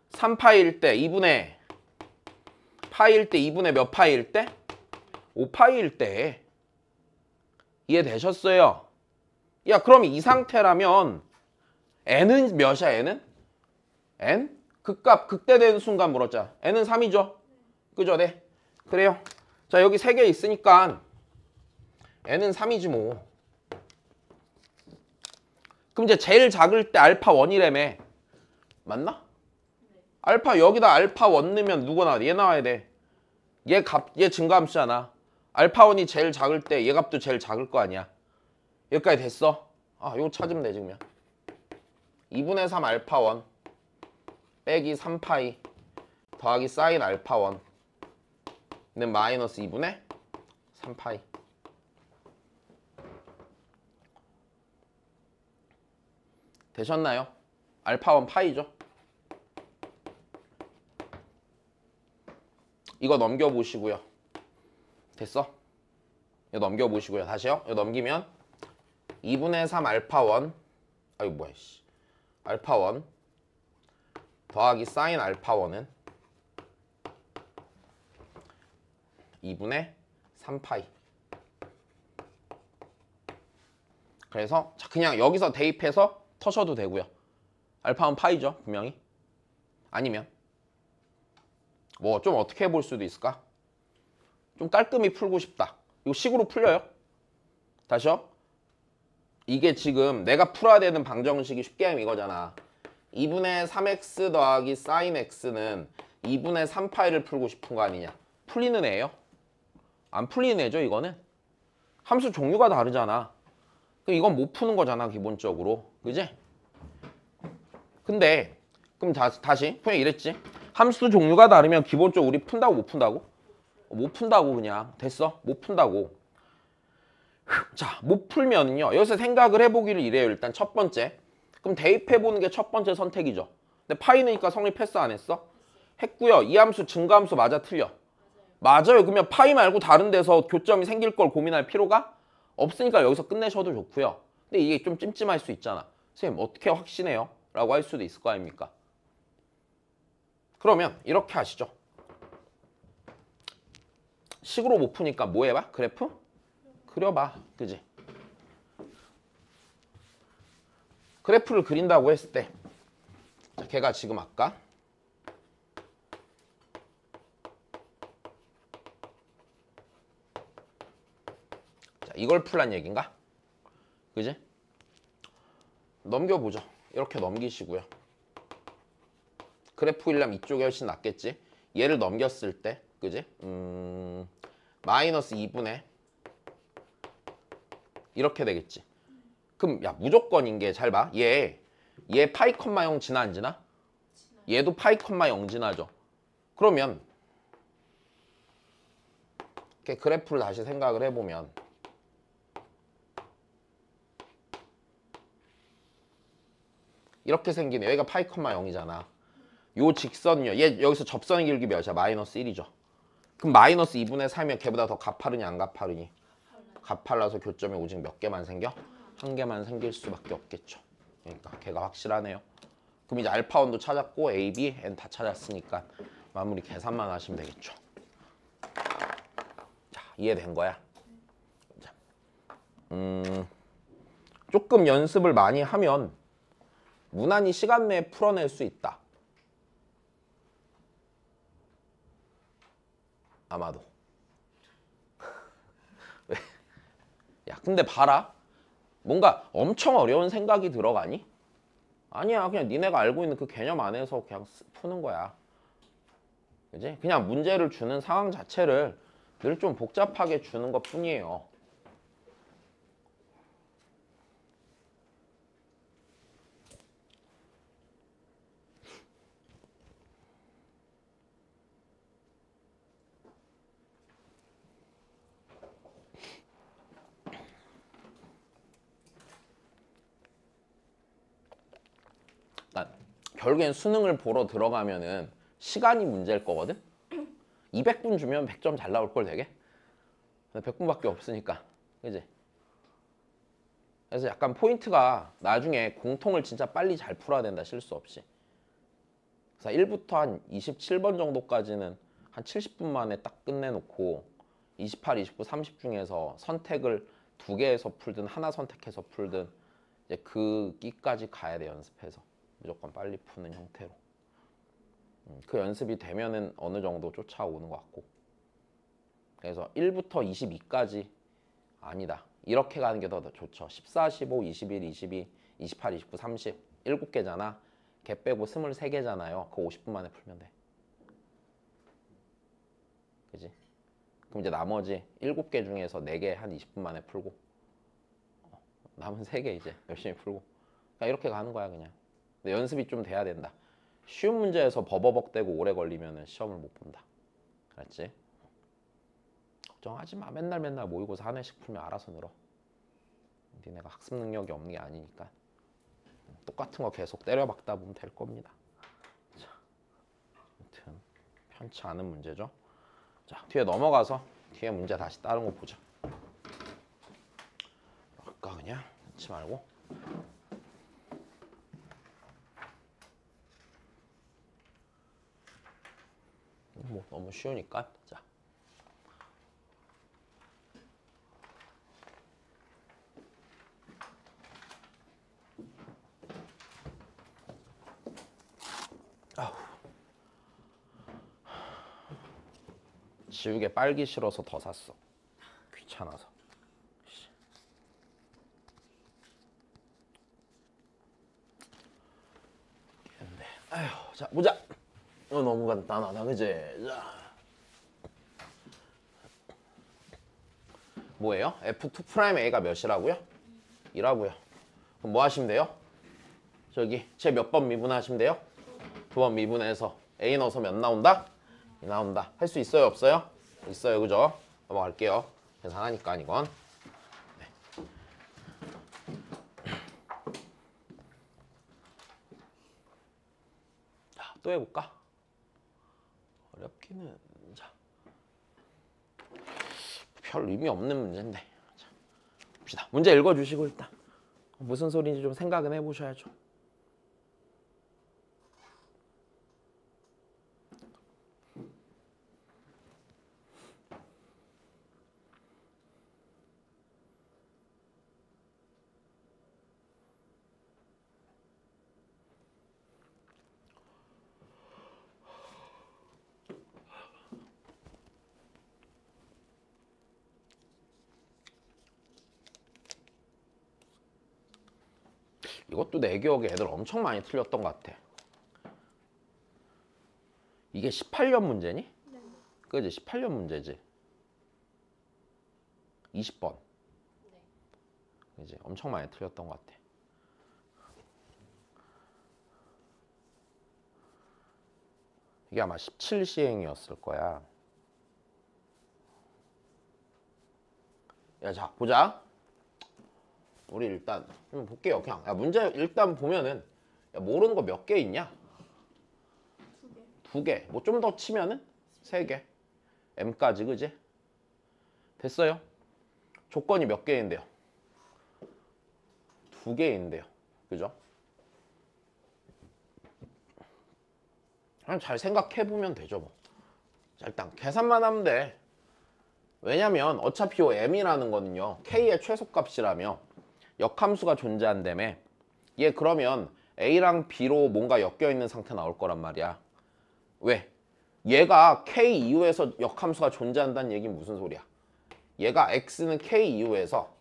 3파이일 때 2분의 파이일 때 2분의 몇 파이일 때? 5파이일 때. 이해되셨어요? 야, 그럼 이 상태라면 n은 몇이야, n은? n? 극값 극대되는 순간 물었자. n은 3이죠? 그죠? 네. 그래요. 자, 여기 3개 있으니까 n은 3이지 뭐. 그럼 이제 제일 작을 때 알파 1이라며. 맞나? 알파 여기다 알파 1 넣으면 누가 나와? 얘 나와야 돼. 얘 증가함수잖아. 알파 1이 제일 작을 때 얘 값도 제일 작을 거 아니야. 여기까지 됐어. 아, 이거 찾으면 되지 그러면. 2분의 3 알파 1 빼기 3파이 더하기 사인 알파 1는 마이너스 2분의 3파이. 되셨나요? 알파 1 파이죠. 이거 넘겨보시고요. 됐어? 이거 넘겨보시고요. 다시요. 이거 넘기면 2분의 3 알파 1 아이고 뭐야 씨. 알파 1 더하기 사인 알파 1은 2분의 3파이. 그래서 그냥 여기서 대입해서 터셔도 되고요. 알파는 파이죠, 분명히. 아니면 뭐 좀 어떻게 해볼 수도 있을까? 좀 깔끔히 풀고 싶다. 이거 식으로 풀려요. 다시요. 이게 지금 내가 풀어야 되는 방정식이 쉽게 하면 이거잖아. 2분의 3x 더하기 사인 x는 2분의 3파이를 풀고 싶은 거 아니냐. 풀리는 애예요? 안 풀리는 애죠, 이거는? 함수 종류가 다르잖아. 이건 못 푸는 거잖아, 기본적으로. 그지? 근데 그럼 다시 그냥 이랬지. 함수 종류가 다르면 기본적으로 우리 푼다고 못 푼다고? 못 푼다고 그냥. 됐어? 못 푼다고. 자, 못 풀면요. 여기서 생각을 해보기를 이래요. 일단 첫 번째. 그럼 대입해보는 게 첫 번째 선택이죠. 근데 파이니까 성립했어 안 했어? 했고요. 이 함수 증가함수 맞아 틀려? 맞아요. 그러면 파이 말고 다른 데서 교점이 생길 걸 고민할 필요가 없으니까 여기서 끝내셔도 좋고요. 근데 이게 좀 찜찜할 수 있잖아. 선생님 어떻게 확신해요? 라고 할 수도 있을 거 아닙니까? 그러면 이렇게 하시죠. 식으로 못 푸니까 뭐 해봐? 그래프? 그려봐. 그지? 그래프를 그린다고 했을 때 자, 걔가 지금 아까 자, 이걸 풀란 얘기인가? 그지? 넘겨보죠. 이렇게 넘기시고요. 그래프 일람 이쪽이 훨씬 낫겠지? 얘를 넘겼을 때 그지? 마이너스 2분의 이렇게 되겠지. 그럼 야 무조건인 게 잘 봐. 얘 파이 컴마 0 지나 안 지나? 얘도 파이 컴마 0 지나죠. 그러면 이렇게 그래프를 다시 생각을 해보면 이렇게 생기네. 여기가 파이 컴마 0이잖아. 요 직선요. 얘 여기서 접선의 길기 몇이야? 마이너스 1이죠. 그럼 마이너스 2분의 3이면 걔보다 더 가파르니 안 가파르니? 가팔라서 교점이 오직 몇 개만 생겨? 한 개만 생길 수밖에 없겠죠. 그러니까 걔가 확실하네요. 그럼 이제 알파1도 찾았고 A, B, N 다 찾았으니까 마무리 계산만 하시면 되겠죠. 자, 이해된 거야? 자, 조금 연습을 많이 하면 무난히 시간 내에 풀어낼 수 있다. 아마도. 왜? 야, 근데 봐라. 뭔가 엄청 어려운 생각이 들어가니? 아니야. 그냥 니네가 알고 있는 그 개념 안에서 그냥 푸는 거야. 그지? 그냥 문제를 주는 상황 자체를 늘 좀 복잡하게 주는 것 뿐이에요. 그러니까 결국엔 수능을 보러 들어가면은 시간이 문제일 거거든? 200분 주면 100점 잘 나올 걸 되게? 근데 100분밖에 없으니까. 그지? 그래서 약간 포인트가 나중에 공통을 진짜 빨리 잘 풀어야 된다. 실수 없이. 그래서 1부터 한 27번 정도까지는 한 70분 만에 딱 끝내놓고 28, 29, 30 중에서 선택을 2개에서 풀든 하나 선택해서 풀든 이제 그 끼까지 가야 돼. 연습해서 무조건 빨리 푸는 형태로. 그 연습이 되면은 어느 정도 쫓아오는 것 같고. 그래서 1부터 22까지 아니다. 이렇게 가는 게 더 좋죠. 14, 15, 21, 22, 28, 29, 30 7개잖아. 걔 빼고 23개잖아요. 그거 50분 만에 풀면 돼. 그지? 그럼 이제 나머지 7개 중에서 4개 한 20분 만에 풀고 남은 3개 이제 열심히 풀고 그러니까 이렇게 가는 거야 그냥. 근데 연습이 좀 돼야 된다. 쉬운 문제에서 버버벅대고 오래 걸리면 시험을 못 본다. 알았지? 걱정하지 마. 맨날 모의고사 한 회씩 풀면 알아서 늘어. 니네가 학습 능력이 없는 게 아니니까 똑같은 거 계속 때려박다 보면 될 겁니다. 자, 아무튼 편치 않은 문제죠. 자, 뒤에 넘어가서 뒤에 문제 다시 다른 거 보자. 아까 그냥 넣지 말고. 뭐 너무 쉬우니까. 자. 지우개 빨기 싫어서 더 샀어. 귀찮아서. 근데 아휴, 자 보자. 너무 간단하다, 그지? 자. 뭐예요? F2'A가 몇이라고요? 2라고요. 그럼 뭐 하시면 돼요? 저기 제 몇 번 미분하시면 돼요? 2번 미분해서 A 넣어서 몇 나온다? 2 나온다. 할 수 있어요? 없어요? 있어요, 그죠? 넘어갈게요. 계산하니까 이건. 네. 자, 또 해볼까? 어렵기는. 자, 별 의미 없는 문제인데. 자, 봅시다. 문제 읽어주시고 일단 무슨 소리인지 좀 생각은 해보셔야죠. 이것도 내 기억에 애들 엄청 많이 틀렸던 것 같아. 이게 18년 문제니? 네. 그지? 18년 문제지. 20번. 네. 그지? 엄청 많이 틀렸던 것 같아. 이게 아마 17시행이었을 거야. 야, 자, 보자. 우리 일단 한번 볼게요. 그냥 야, 문제 일단 보면은 야, 모르는 거 몇 개 있냐? 2개. 뭐 좀 더 치면은 3개. M까지, 그지? 됐어요. 조건이 몇 개인데요? 2개인데요. 그죠? 그냥 잘 생각해보면 되죠, 뭐. 자, 일단 계산만 하면 돼. 왜냐면 어차피 요 M이라는 거는요, K의 최소값이라며 역함수가 존재한다며. 얘 그러면 A랑 B로 뭔가 엮여있는 상태 나올 거란 말이야. 왜? 얘가 K 이후에서 역함수가 존재한다는 얘기는 무슨 소리야? 얘가 X는 K 이후에서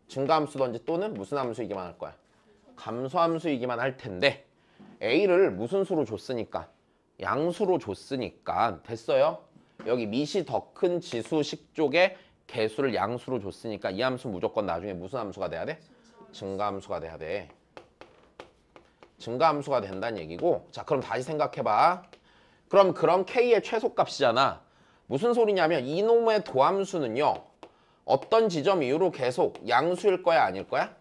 증가함수든지 또는 무슨 함수이기만 할 거야? 감소함수이기만 할 텐데 A를 무슨 수로 줬으니까? 양수로 줬으니까. 됐어요? 여기 밑이 더 큰 지수식 쪽에 개수를 양수로 줬으니까 이 함수 무조건 나중에 무슨 함수가 돼야 돼? 증가함수가 돼야 돼. 증가함수가 된다는 얘기고. 자, 그럼 다시 생각해봐. 그럼 K의 최소값이잖아. 무슨 소리냐면 이놈의 도함수는요, 어떤 지점 이후로 계속 양수일 거야, 아닐 거야?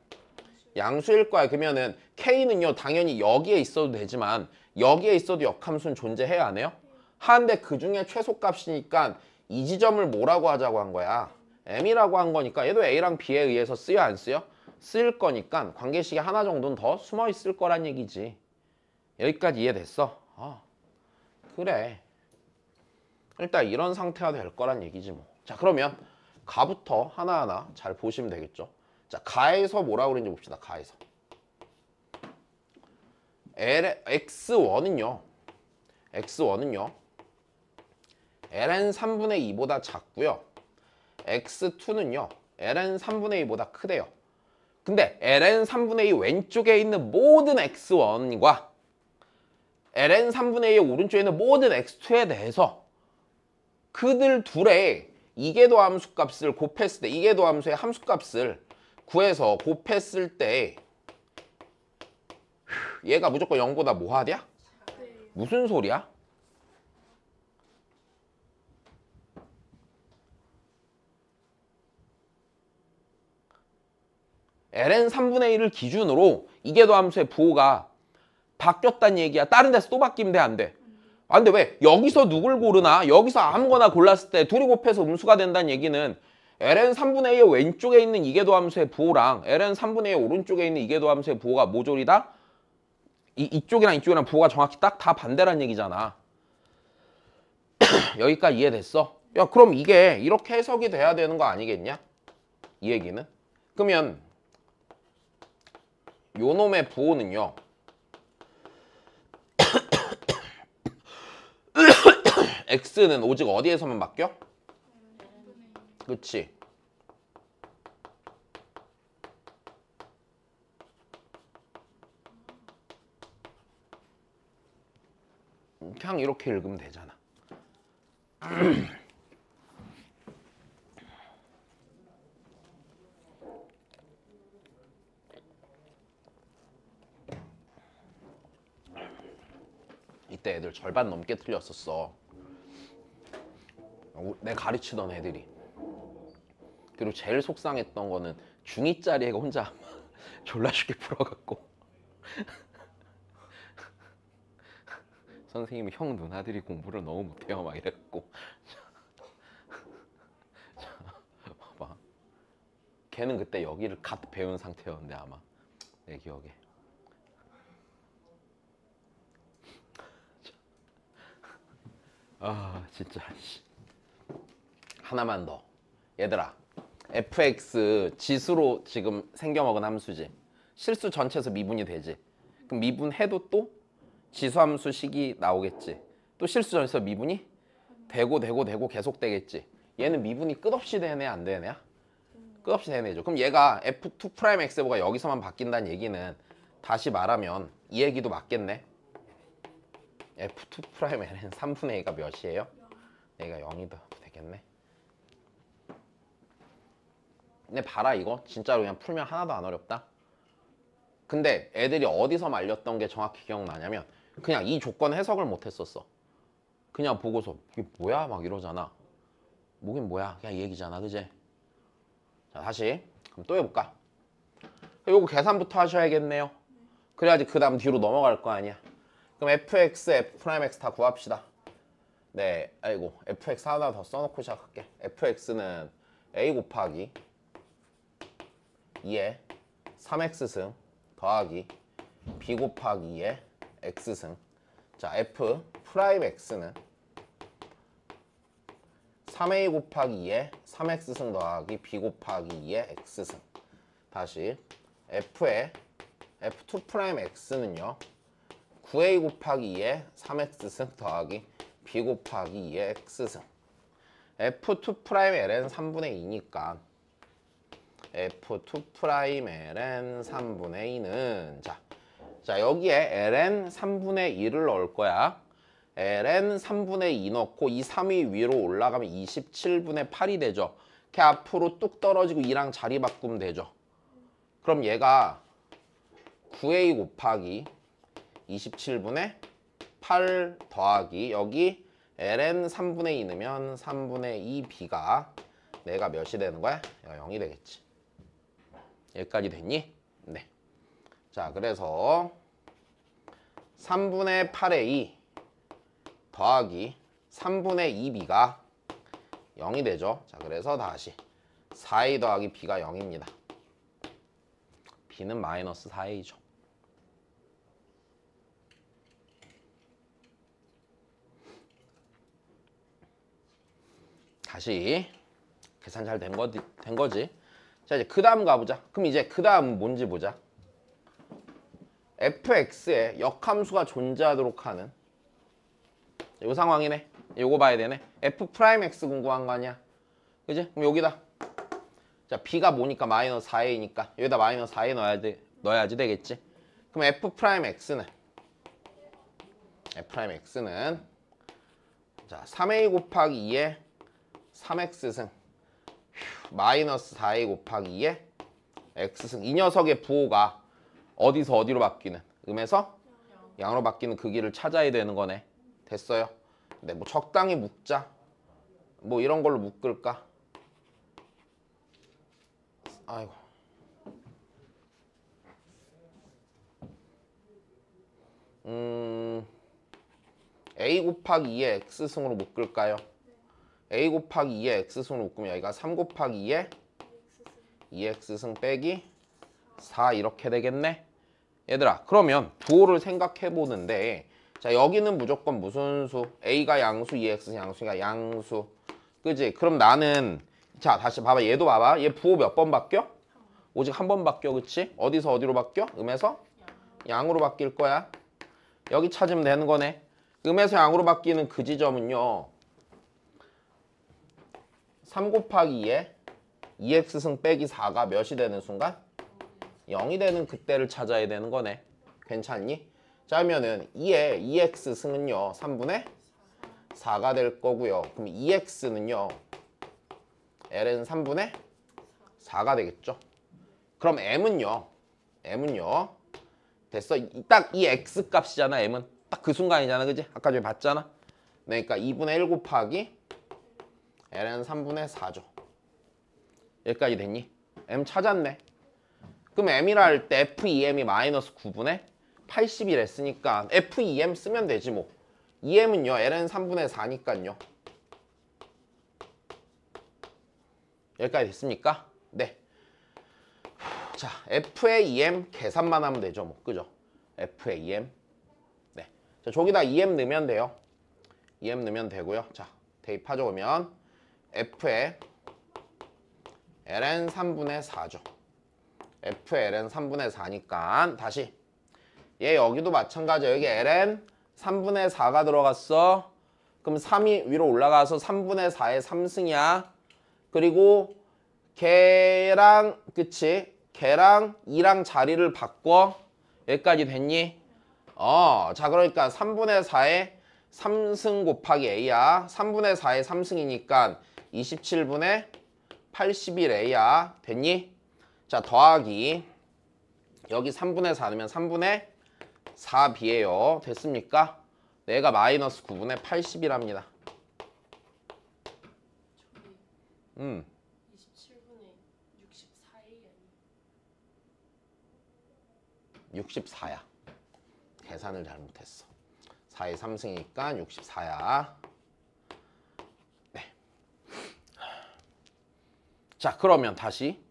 양수일 거야. 그러면은 K는요 당연히 여기에 있어도 되지만 여기에 있어도 역함수는 존재해야 안 해요? 하는데 그 중에 최소값이니까 이 지점을 뭐라고 하자고 한 거야? M이라고 한 거니까 얘도 A랑 B에 의해서 쓰여 안 쓰여? 쓰일 거니까 관계식이 하나 정도는 더 숨어 있을 거란 얘기지. 여기까지 이해됐어? 그래. 일단 이런 상태가 될 거란 얘기지 뭐. 자, 그러면 가부터 하나하나 잘 보시면 되겠죠. 자, 가에서 뭐라고 그랬는지 봅시다. 가에서 X1은요 ln 3분의 2보다 작고요. X2는요 ln 3분의 2보다 크대요. 근데 ln 3분의 2 왼쪽에 있는 모든 X1과 ln 3분의 2 오른쪽에 있는 모든 X2에 대해서 그들 둘의 이계도 함수 값을 곱했을 때 이계도 함수의 함수 값을 구해서 곱했을 때 얘가 무조건 0보다 뭐하냐? 무슨 소리야? ln 3분의 1을 기준으로 이계도 함수의 부호가 바뀌었다는 얘기야. 다른 데서 또 바뀌면 돼, 안 돼? 안 돼. 왜? 여기서 누굴 고르나? 여기서 아무거나 골랐을 때 둘이 곱해서 음수가 된다는 얘기는 ln 3분의 1 왼쪽에 있는 이계도 함수의 부호랑 ln 3분의 1 오른쪽에 있는 이계도 함수의 부호가 모조리다? 이쪽이랑 부호가 정확히 딱 다 반대란 얘기잖아. 여기까지 이해됐어? 야, 그럼 이게 이렇게 해석이 돼야 되는 거 아니겠냐? 이 얘기는? 그러면 요 놈의 부호는요 X는 오직 어디에서만 바뀌어? 그치? 그냥 이렇게 읽으면 되잖아. 이때 애들 절반 넘게 틀렸었어. 내 가르치던 애들이. 그리고 제일 속상했던 거는 중2짜리 애가 혼자 졸라 쉽게 풀어갖고 선생님이 형 누나들이 공부를 너무 못해요 막 이래갖고 봐봐. 걔는 그때 여기를 갓 배운 상태였는데 아마 내 기억에. 아 진짜 하나만 더. 얘들아 fx 지수로 지금 생겨먹은 함수지. 실수 전체에서 미분이 되지. 그럼 미분해도 또 지수함수식이 나오겠지. 또 실수 전체에서 미분이 되고 계속 되겠지. 얘는 미분이 끝없이 되네 안 되냐? 끝없이 되는 애죠. 그럼 얘가 f2'x가 여기서만 바뀐다는 얘기는 다시 말하면 이 얘기도 맞겠네. f2'ln 3분의 2가 몇이에요? 얘가 0이 되겠네. 근데 봐라 이거 진짜로 그냥 풀면 하나도 안 어렵다. 근데 애들이 어디서 말렸던 게 정확히 기억나냐면 그냥 이 조건 해석을 못 했었어. 그냥 보고서 이게 뭐야 막 이러잖아. 뭐긴 뭐야 그냥 이 얘기잖아, 그지? 자 다시 그럼 또 해볼까? 요거 계산부터 하셔야겠네요. 그래야지 그 다음 뒤로 넘어갈 거 아니야. 그럼 fx, f'x 다 구합시다. 네, 아이고 fx 하나 더 써놓고 시작할게. fx는 a 곱하기 2에 3x승 더하기 b 곱하기 2에 x승. 자, f 프라임 x는 3a 곱하기 2에 3x승 더하기 b 곱하기 2에 x승. 다시 f의 f2 프라임 x는요 9a 곱하기 2에 3x승 더하기 b 곱하기 2에 x승. f2 프라임 ln 3분의 2니까 f2 프라임 ln 3분의 2는 자 여기에 ln 3분의 2를 넣을 거야. ln 3분의 2 넣고 이 3이 위로 올라가면 27분의 8이 되죠. 걔 앞으로 뚝 떨어지고 2랑 자리 바꾸면 되죠. 그럼 얘가 9a 곱하기 27분의 8 더하기 여기 ln 3분의 2 넣으면 3분의 2b가 내가 몇이 되는 거야? 0이 되겠지. 여기까지 됐니? 네. 자, 그래서 3분의 8a 더하기 3분의 2b가 0이 되죠. 자, 그래서 다시 4a 더하기 b가 0입니다. b는 마이너스 4a죠. 다시 계산 잘 된 거지. 자, 이제 그 다음 가보자. 그럼 이제 그 다음은 뭔지 보자. fx에 역함수가 존재하도록 하는 이 상황이네. 요거 봐야 되네. f'x 궁금한 거 아니야. 그지? 그럼 여기다. 자, b가 뭐니까 마이너스 4a니까 여기다 마이너스 4a 넣어야지 되겠지. 그럼 f'x는 자, 3a 곱하기 2에 3x승 마이너스 4a 곱하기 2에 x승. 이 녀석의 부호가 어디서 어디로 바뀌는? 음에서 양으로 바뀌는 그 길을 찾아야 되는 거네. 됐어요. 근데 뭐 적당히 묶자. 뭐 이런 걸로 묶을까? 아이고. a 곱하기 2의 x승으로 묶을까요? a 곱하기 2의 x승으로 묶으면 여기가 3 곱하기 2의 2x승 빼기 4 이렇게 되겠네. 얘들아, 그러면 부호를 생각해 보는데 자, 여기는 무조건 무슨 수? a가 양수, 2x 양수가 양수. 그지? 그럼 나는 자, 다시 봐봐. 얘도 봐봐. 얘 부호 몇 번 바뀌어? 오직 한 번 바뀌어. 그치? 어디서 어디로 바뀌어? 음에서 양으로 바뀔 거야. 여기 찾으면 되는 거네. 음에서 양으로 바뀌는 그 지점은요. 3 곱하기 2에 2x승 빼기 4가 몇이 되는 순간? 0이 되는 그때를 찾아야 되는 거네. 괜찮니? 자, 그러면은 2에 2x승은요 3분의 4가 될 거고요. 그럼 2x는요 l은 3분의 4가 되겠죠. 그럼 m은요 됐어. 딱 이 x 값이잖아. m은 딱 그 순간이잖아. 그지? 아까 전에 봤잖아. 그러니까 2분의 1 곱하기 l은 3분의 4죠. 여기까지 됐니? m 찾았네. 그럼 m이라 할 때 f2m이 마이너스 9분의 80이랬으니까 f2m 쓰면 되지 뭐. 2m은요 l은 3분의 4니까요. 여기까지 됐습니까? 네. 자, f의 2m 계산만 하면 되죠 뭐. 그죠? f의 2m. 네. 자, 저기다 2m 넣으면 돼요. 2m 넣으면 되고요. 자, 대입하죠. 그러면 f의 ln 3분의 4죠. f의 ln 3분의 4니까 다시 얘 여기도 마찬가지야. 여기 ln 3분의 4가 들어갔어. 그럼 3이 위로 올라가서 3분의 4의 3승이야. 그리고 걔랑 그치? 걔랑 2랑 자리를 바꿔. 여기까지 됐니? 자, 그러니까 3분의 4의 3승 곱하기 a야. 3분의 4의 3승이니까 27분의 81a야. 됐니? 자, 더하기 여기 3분의 4 넣으면 3분의 4b예요. 됐습니까? 내가 마이너스 9분의 80이랍니다. 27분의 64A 64야. 계산을 잘못했어. 4의 3승이니까 64야. 네. 자, 그러면 다시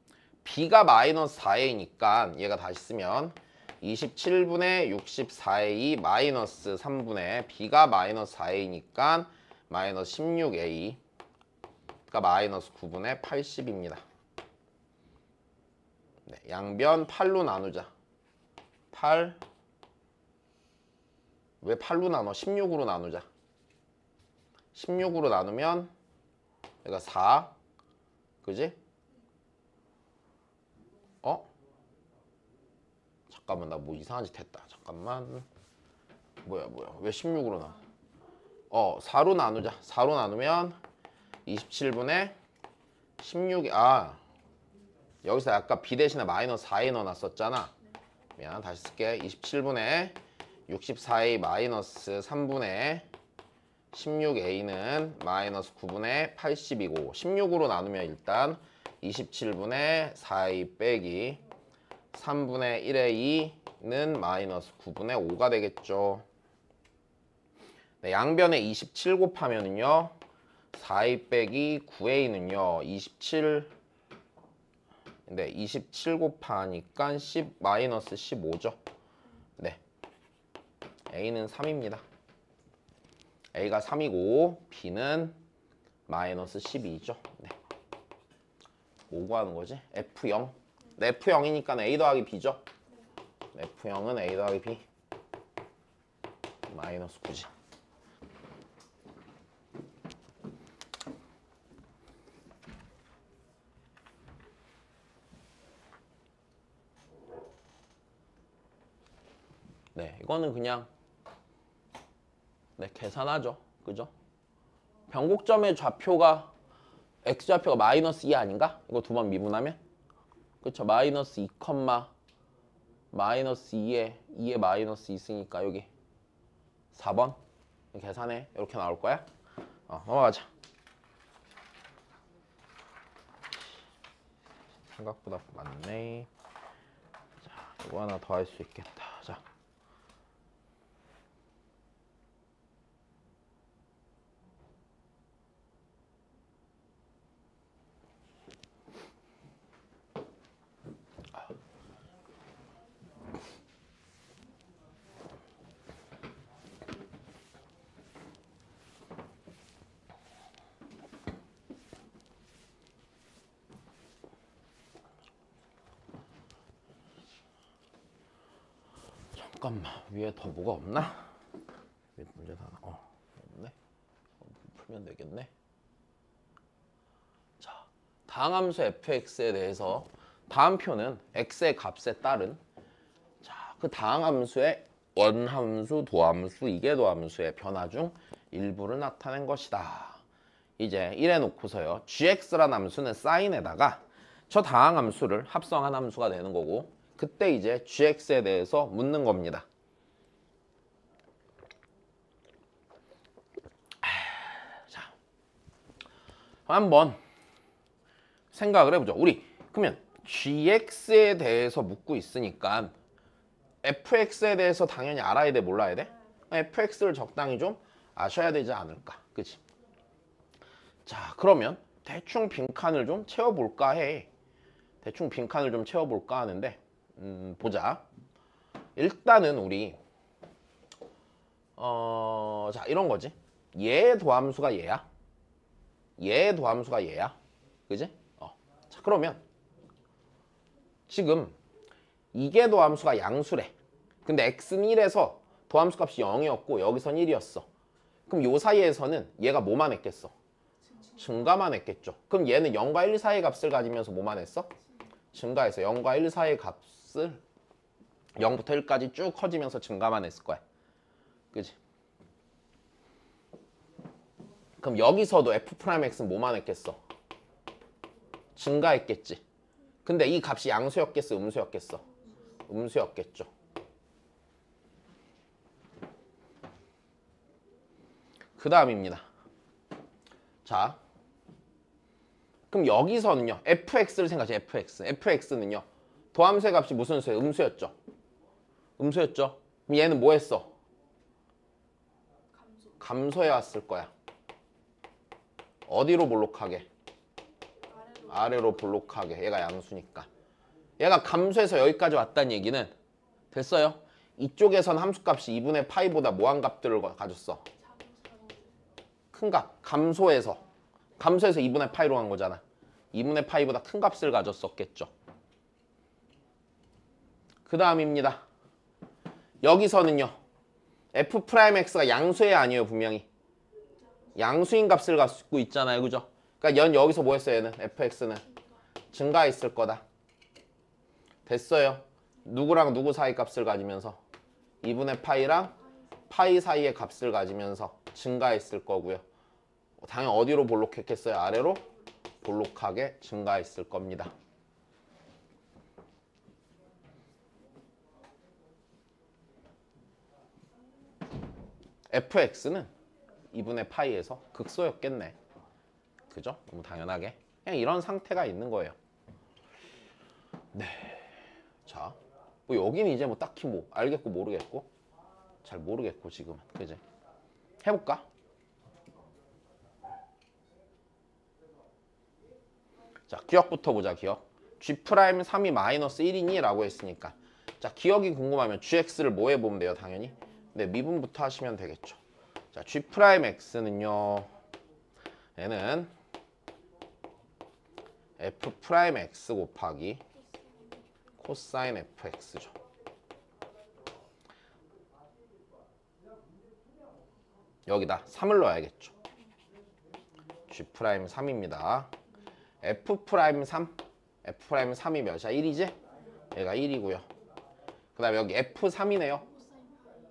b가 마이너스 4a니까 얘가 다시 쓰면 27분의 64a 마이너스 3분의 b가 마이너스 4a니까 마이너스 16a 가 마이너스 9분의 80입니다. 네, 양변 8로 나누자. 8 왜 8로 나눠? 16으로 나누자. 16으로 나누면 얘가 4 그지? 잠깐만, 나 뭐 이상한 짓 했다. 잠깐만. 뭐야 왜 16으로 나눠? 4로 나누자. 4로 나누면 27분의 16이 여기서 아까 b 대신에 마이너스 4a 넣어놨었잖아. 미안, 다시 쓸게. 27분의 64a 마이너스 3분의 16a는 마이너스 9분의 80이고 16으로 나누면 일단 27분의 4a 빼기 3분의 1의 2는 마이너스 9분의 5가 되겠죠. 네, 양변에 27 곱하면은요 4a 빼기 9a는요 27. 네, 27 곱하니까 10 마이너스 15죠. 네, a는 3입니다. a가 3이고 b는 마이너스 12죠. 네. 뭐 구하는 거지? F0. 네, F0이니까 A 더하기 B죠? F0은 A 더하기 B. 마이너스 9지. 네, 이거는 그냥 네, 계산하죠. 그죠? 변곡점의 좌표가 x좌표가 마이너스 2 아닌가? 이거 두 번 미분하면? 그쵸? 마이너스 2, 마이너스 2에 마이너스 2 있으니까 여기 4번 계산해. 이렇게 나올 거야. 넘어가자. 생각보다 많네. 자, 이거 하나 더 할 수 있겠다. 자. 잠깐만, 위에 더 뭐가 없나? 위에 문제 하나 없네. 풀면 되겠네. 자, 다항함수 fx에 대해서 다음 표는 x의 값에 따른 자, 그 다항함수의 원함수, 도함수, 이계도함수의 변화 중 일부를 나타낸 것이다. 이제 이래 놓고서요. gx라는 함수는 사인에다가 저 다항함수를 합성한 함수가 되는 거고 그때 이제 gx에 대해서 묻는 겁니다. 자, 한번 생각을 해보죠. 우리 그러면 gx에 대해서 묻고 있으니까 fx에 대해서 당연히 알아야 돼, 몰라야 돼? fx를 적당히 좀 아셔야 되지 않을까, 그치? 자, 그러면 대충 빈칸을 좀 채워볼까 해. 대충 빈칸을 좀 채워볼까 하는데 보자. 일단은 우리 자, 이런 거지. 얘의 도함수가 얘야. 얘의 도함수가 얘야. 그지? 자, 그러면 지금 이계 도함수가 양수래. 근데 x는 1에서 도함수 값이 0이었고 여기선 1이었어. 그럼 요 사이에서는 얘가 뭐만 했겠어? 증가만 했겠죠. 그럼 얘는 0과 1 사이의 값을 가지면서 뭐만 했어? 증가해서 0과 1 사이의 값을 0부터 1까지 쭉 커지면서 증가만 했을 거야. 그지? 그럼 여기서도 f'x는 뭐만 했겠어? 증가했겠지. 근데 이 값이 양수였겠어? 음수였겠어? 음수였겠죠. 그 다음입니다. 자, 그럼 여기서는요. fx를 생각해. fx는요. 도함수의 값이 무슨 수예요? 음수였죠. 음수였죠. 그럼 얘는 뭐 했어? 감소해 왔을 거야. 어디로 볼록하게? 아래로 볼록하게. 얘가 양수니까. 얘가 감소해서 여기까지 왔다는 얘기는 됐어요. 이쪽에선 함수값이 2분의 파이보다 뭐한 값들을 가졌어? 큰 값. 감소해서 2분의 파이로 간 거잖아. 2분의 파이보다 큰 값을 가졌었겠죠. 그 다음입니다. 여기서는요. f'x가 양수에 아니에요, 분명히. 양수인 값을 갖고 있잖아요, 그죠? 그러니까 여기서 뭐 했어요, 얘는? fx는 증가했을 거다. 됐어요. 누구랑 누구 사이 값을 가지면서 2분의 파이랑 파이 사이의 값을 가지면서 증가했을 거고요. 당연히 어디로 볼록했겠어요? 아래로 볼록하게 증가했을 겁니다. fx는 2분의 파이에서 극소였겠네. 그죠? 너무 당연하게. 그냥 이런 상태가 있는 거예요. 네. 자, 뭐 여기는 이제 뭐 딱히 뭐 알겠고 모르겠고 잘 모르겠고 지금은. 그지? 해볼까? 자, 기억부터 보자, 기억. G'3이 마이너스 1이니? 라고 했으니까. 자, 기억이 궁금하면 GX를 뭐 해보면 돼요, 당연히? 네, 미분부터 하시면 되겠죠. 자, G'X는요, 얘는 F'X 곱하기 코사인 fx죠. 여기다 3을 넣어야겠죠. G'3입니다. F'3, F'3이 몇이야? 1이지? 얘가 1이고요. 그 다음에 여기 F3이네요.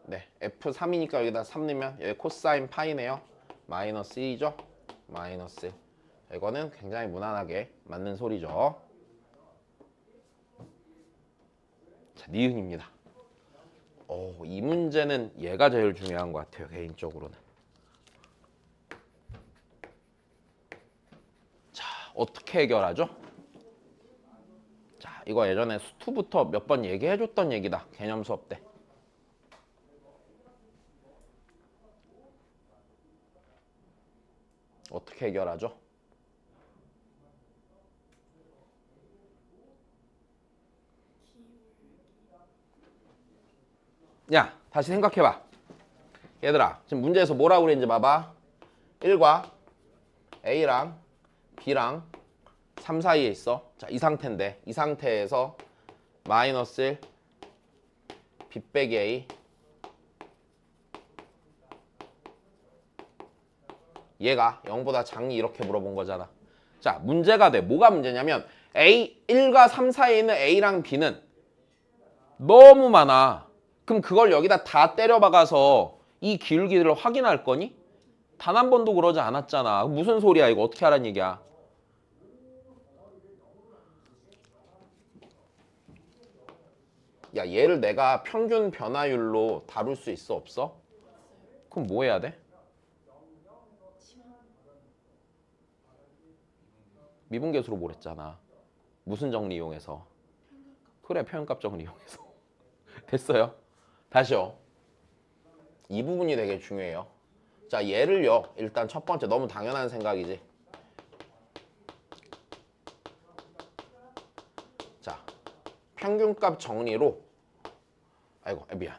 네, F3이니까 여기다 3 넣으면 여기 코사인 파이네요. 마이너스 1이죠? 마이너스 1. 이거는 굉장히 무난하게 맞는 소리죠. 자, 니은입니다. 이 문제는 얘가 제일 중요한 것 같아요, 개인적으로는. 자, 어떻게 해결하죠? 자, 이거 예전에 수투부터 몇 번 얘기해줬던 얘기다, 개념 수업 때. 어떻게 해결하죠? 야, 다시 생각해봐. 얘들아, 지금 문제에서 뭐라고 그랬는지 봐봐. 1과 A랑 B랑 3 사이에 있어. 자, 이 상태인데, 이 상태에서 마이너스 1 B 빼기 A, 얘가 0보다 작니? 이렇게 물어본 거잖아. 자, 문제가 돼. 뭐가 문제냐면 A, 1과 3 사이에 있는 A랑 B는 너무 많아. 그럼 그걸 여기다 다 때려박아서 이 기울기를 확인할 거니? 단 한 번도 그러지 않았잖아. 무슨 소리야, 이거 어떻게 하라는 얘기야? 야, 얘를 내가 평균 변화율로 다룰 수 있어, 없어? 그럼 뭐 해야 돼? 미분계수로 보랬잖아. 무슨 정리 이용해서? 그래, 표현값 정리 이용해서. 됐어요. 다시요. 이 부분이 되게 중요해요. 자, 얘를요, 일단 첫 번째, 너무 당연한 생각이지. 자, 평균값 정리로, 아이고, 미안.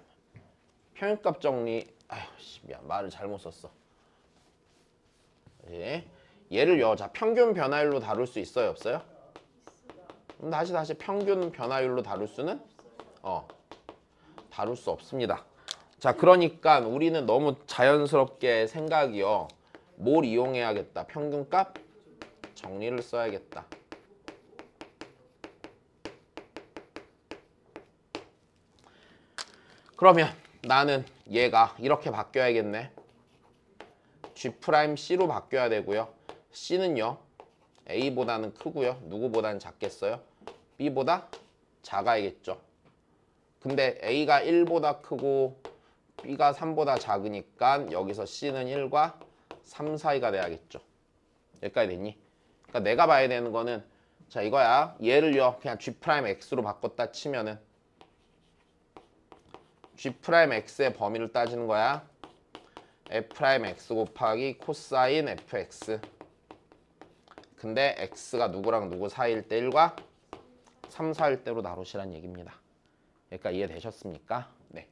평균값 정리, 아유, 미안, 말을 잘못 썼어. 얘를요, 자, 평균 변화율로 다룰 수 있어요, 없어요? 그럼 다시 평균 변화율로 다룰 수는? 다룰 수 없습니다. 자, 그러니까 우리는 너무 자연스럽게 생각이요. 뭘 이용해야겠다? 평균값 정리를 써야겠다. 그러면 나는 얘가 이렇게 바뀌어야겠네. G'C로 바뀌어야 되고요. C는요, A보다는 크고요. 누구보다는 작겠어요? B보다 작아야겠죠. 근데 A가 1보다 크고 B가 3보다 작으니까 여기서 C는 1과 3 사이가 돼야겠죠. 여기까지 됐니? 그러니까 내가 봐야 되는 거는, 자, 이거야. 얘를요, 그냥 G'X로 바꿨다 치면은 G'X의 범위를 따지는 거야. F'X 곱하기 코사인 fx. 근데 X가 누구랑 누구 사이일 때 1과 3 사이일 때로 나누시란 얘기입니다. 그러니까 이해되셨습니까? 네.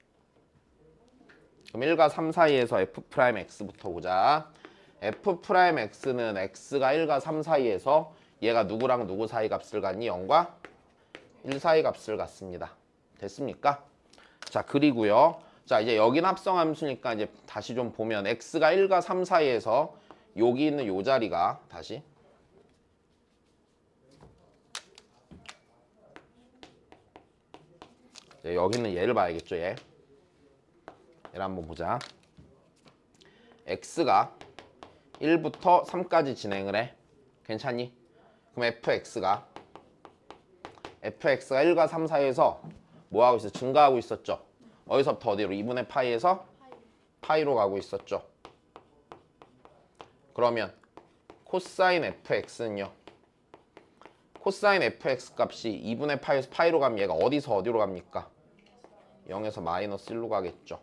그럼 1과 3 사이에서 F'X부터 보자. F'X는 X가 1과 3 사이에서 얘가 누구랑 누구 사이 값을 갖니? 0과 1 사이 값을 갖습니다. 됐습니까? 자, 그리고요. 자, 이제 여긴 합성함수니까 이제 다시 좀 보면 X가 1과 3 사이에서 여기 있는 요 자리가 다시 여기 있는 얘를 봐야겠죠, 얘. 얘를 한번 보자. X가 1부터 3까지 진행을 해. 괜찮니? 그럼 Fx가 1과 3 사이에서 뭐 하고 있어? 증가하고 있었죠. 어디서부터 어디로? 2분의 파이에서 파이로 가고 있었죠. 그러면 코사인 fx는요. 코사인 fx 값이 2분의 파이에서 파이로 가면 얘가 어디서 어디로 갑니까? 0에서 마이너스 1로 가겠죠.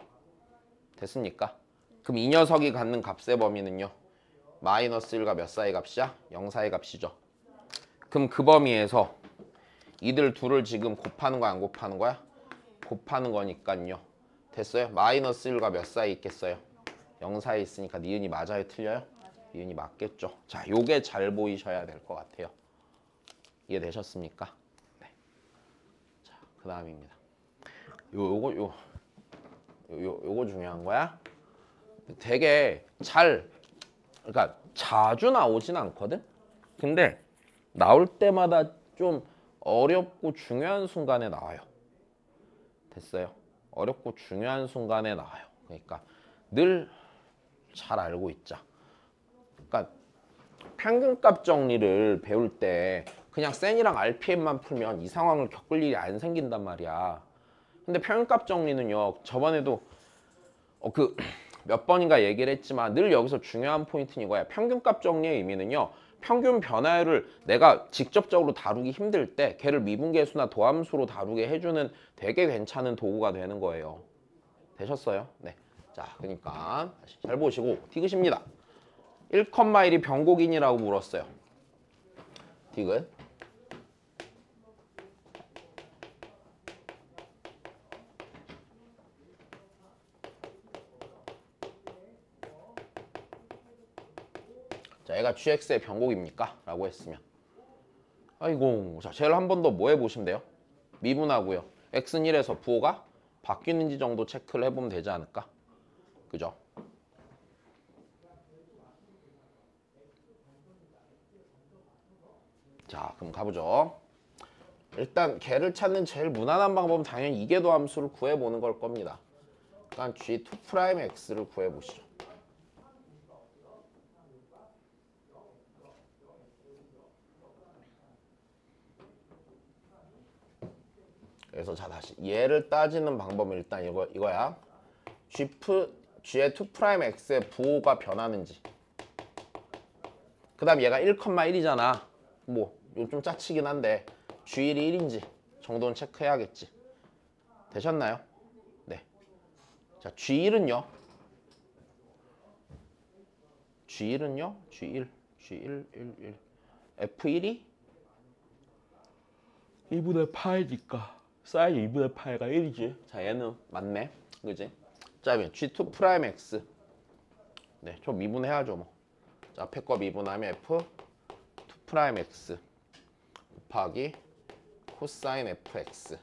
됐습니까? 그럼 이 녀석이 갖는 값의 범위는요. 마이너스 1과 몇 사이 값이야? 0 사이 값이죠. 그럼 그 범위에서 이들 둘을 지금 곱하는 거야 안 곱하는 거야? 곱하는 거니까요. 됐어요? 마이너스 1과 몇 사이 있겠어요? 0 사이 있으니까 니은이 맞아요? 틀려요? 니은이 맞겠죠. 자, 요게 잘 보이셔야 될 것 같아요. 이해되셨습니까? 네. 자, 그 다음입니다. 요거 중요한 거야. 되게 그러니까 자주 나오진 않거든? 근데 나올 때마다 좀 어렵고 중요한 순간에 나와요. 됐어요? 어렵고 중요한 순간에 나와요. 그러니까 늘 잘 알고 있자. 그러니까 평균값 정리를 배울 때 그냥 센이랑 RPM만 풀면 이 상황을 겪을 일이 안 생긴단 말이야. 근데 평균값 정리는요, 저번에도 몇 번인가 얘기를 했지만 늘 여기서 중요한 포인트는 이거야. 평균값 정리의 의미는요, 평균 변화율을 내가 직접적으로 다루기 힘들 때 걔를 미분계수나 도함수로 다루게 해주는 되게 괜찮은 도구가 되는 거예요. 되셨어요? 네. 자, 그러니까 다시 잘 보시고 디귿입니다. 1,1이 변곡인이라고 물었어요. 디귿. 자, 얘가 gx의 변곡입니까? 라고 했으면 아이고, 자, 쟤를 한 번 더 뭐 해보시면 돼요? 미분하고요. x는 1에서 부호가 바뀌는지 정도 체크를 해보면 되지 않을까? 그죠? 자, 그럼 가보죠. 일단 걔를 찾는 제일 무난한 방법은 당연히 이계도 함수를 구해보는 걸 겁니다. 그러니까 G2'X를 구해보시죠. 그래서 자, 다시 얘를 따지는 방법은 일단 이거야. G의 2'X의 부호가 변하는지. 그 다음 얘가 1,1이잖아. 뭐 좀 짜치긴 한데 G1이 1인지 정도는 체크해야겠지. 되셨나요? 네. 자, G1은요. G1, 1. F1이 2분의 파이니까 사인 2분의 파이가 1이지. 자, 얘는 맞네. 그지? 자, 그러면 G2'X. 네, 좀 미분해야죠 뭐. 자, 앞에 거 미분하면 F2'X 곱하기 코사인 fx.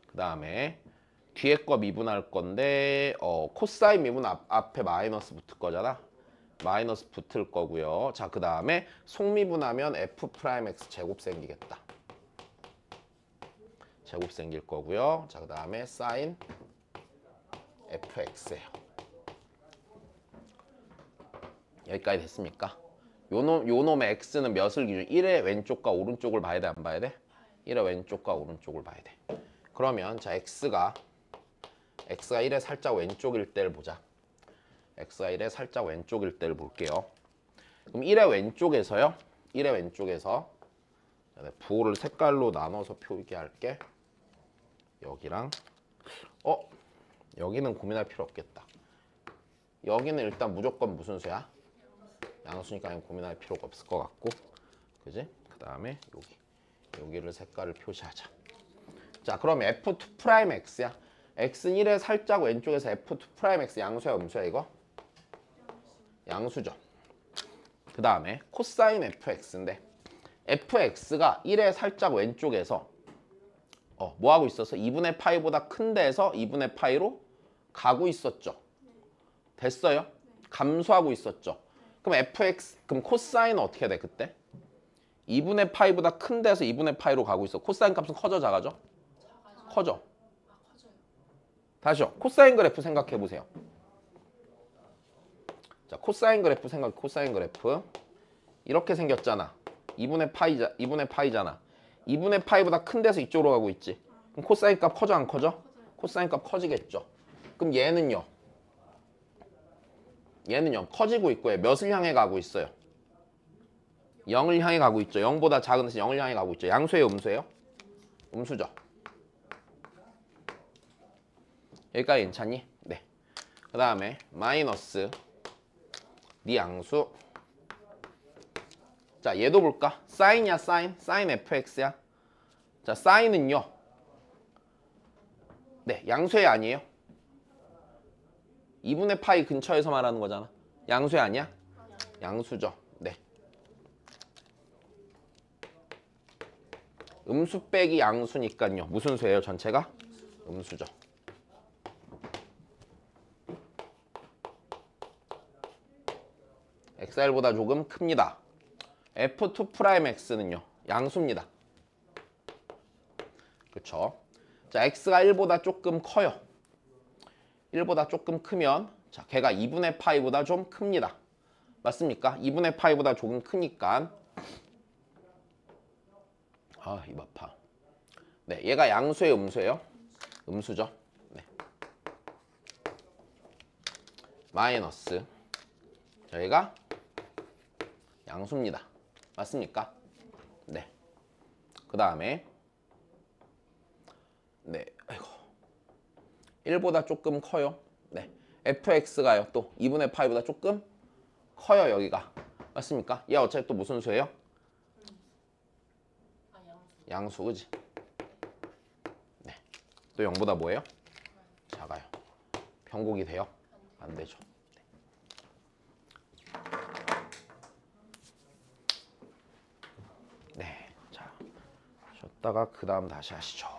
그 다음에 뒤에 거 미분할 건데 코사인 미분 앞에 마이너스 붙을 거잖아. 마이너스 붙을 거고요. 자, 그 다음에 속미분하면 f'x 제곱 생기겠다. 제곱 생길 거고요. 자, 그 다음에 사인 fx예요. 여기까지 됐습니까? 요 놈의 x는 몇을 기준? 1의 왼쪽과 오른쪽을 봐야 돼, 안 봐야 돼? 1의 왼쪽과 오른쪽을 봐야 돼. 그러면 자, x가 1의 살짝 왼쪽일 때를 보자. x가 1의 살짝 왼쪽일 때를 볼게요. 그럼 1의 왼쪽에서요. 1의 왼쪽에서 부호를 색깔로 나눠서 표기할게. 여기랑 여기는 고민할 필요 없겠다. 여기는 일단 무조건 무슨 수야? 양수니까 고민할 필요가 없을 것 같고, 그지? 그 다음에 여기를 색깔을 표시하자. 자, 그럼 f2'x야. x는 1의 살짝 왼쪽에서 f2'x 양수야 음수야 이거? 양수죠. 그 다음에 코사인 fx인데 fx가 1의 살짝 왼쪽에서 뭐 하고 있었어? 2분의 파이보다 큰 데에서 2분의 파이로 가고 있었죠. 됐어요? 감소하고 있었죠. 그럼 그럼 코사인은 어떻게 돼 그때? 2분의 파이보다 큰 데서 2분의 파이로 가고 있어. 코사인 값은 커져 작아져? 커져. 다시요. 코사인 그래프 생각해 보세요. 자, 코사인 그래프 코사인 그래프. 이렇게 생겼잖아. 2분의 파이잖아. 2분의 파이보다 큰 데서 이쪽으로 가고 있지. 그럼 코사인 값 커져 안 커져? 코사인 값 커지겠죠. 그럼 얘는요 커지고 있고 몇을 향해 가고 있어요? 0을 향해 가고 있죠. 0보다 작은 데서 0을 향해 가고 있죠. 양수예요, 음수예요? 음수죠. 여기까지 괜찮니? 네. 그 다음에 마이너스 네 양수 자, 얘도 볼까? 사인이야, 사인? 사인 fx야? 자, 사인은요. 네, 양수의 아니에요? 2분의 파이 근처에서 말하는 거잖아. 양수의 아니야? 양수죠. 네. 음수 빼기 양수니까요. 무슨 수예요, 전체가? 음수죠. xr보다 조금 큽니다. f2'x는요. 양수입니다. 그쵸? 자, x가 1보다 조금 커요. 1보다 조금 크면 자, 걔가 2분의 파이보다 좀 큽니다. 맞습니까? 2분의 파이보다 조금 크니까 아, 입 아파. 네, 얘가 양수예요, 음수예요? 음수죠. 네. 마이너스 여기가 양수입니다. 맞습니까? 네. 그 다음에 네, 아이고 1보다 조금 커요. 네, fx가요 또 2분의 파이보다 조금 커요. 여기가 맞습니까? 얘 어차피 또 무슨 수예요? 양수, 그지? 네, 또 0보다 뭐예요? 작아요. 변곡이 돼요? 안 되죠. 네, 자, 쉬었다가 그 다음 다시 하시죠.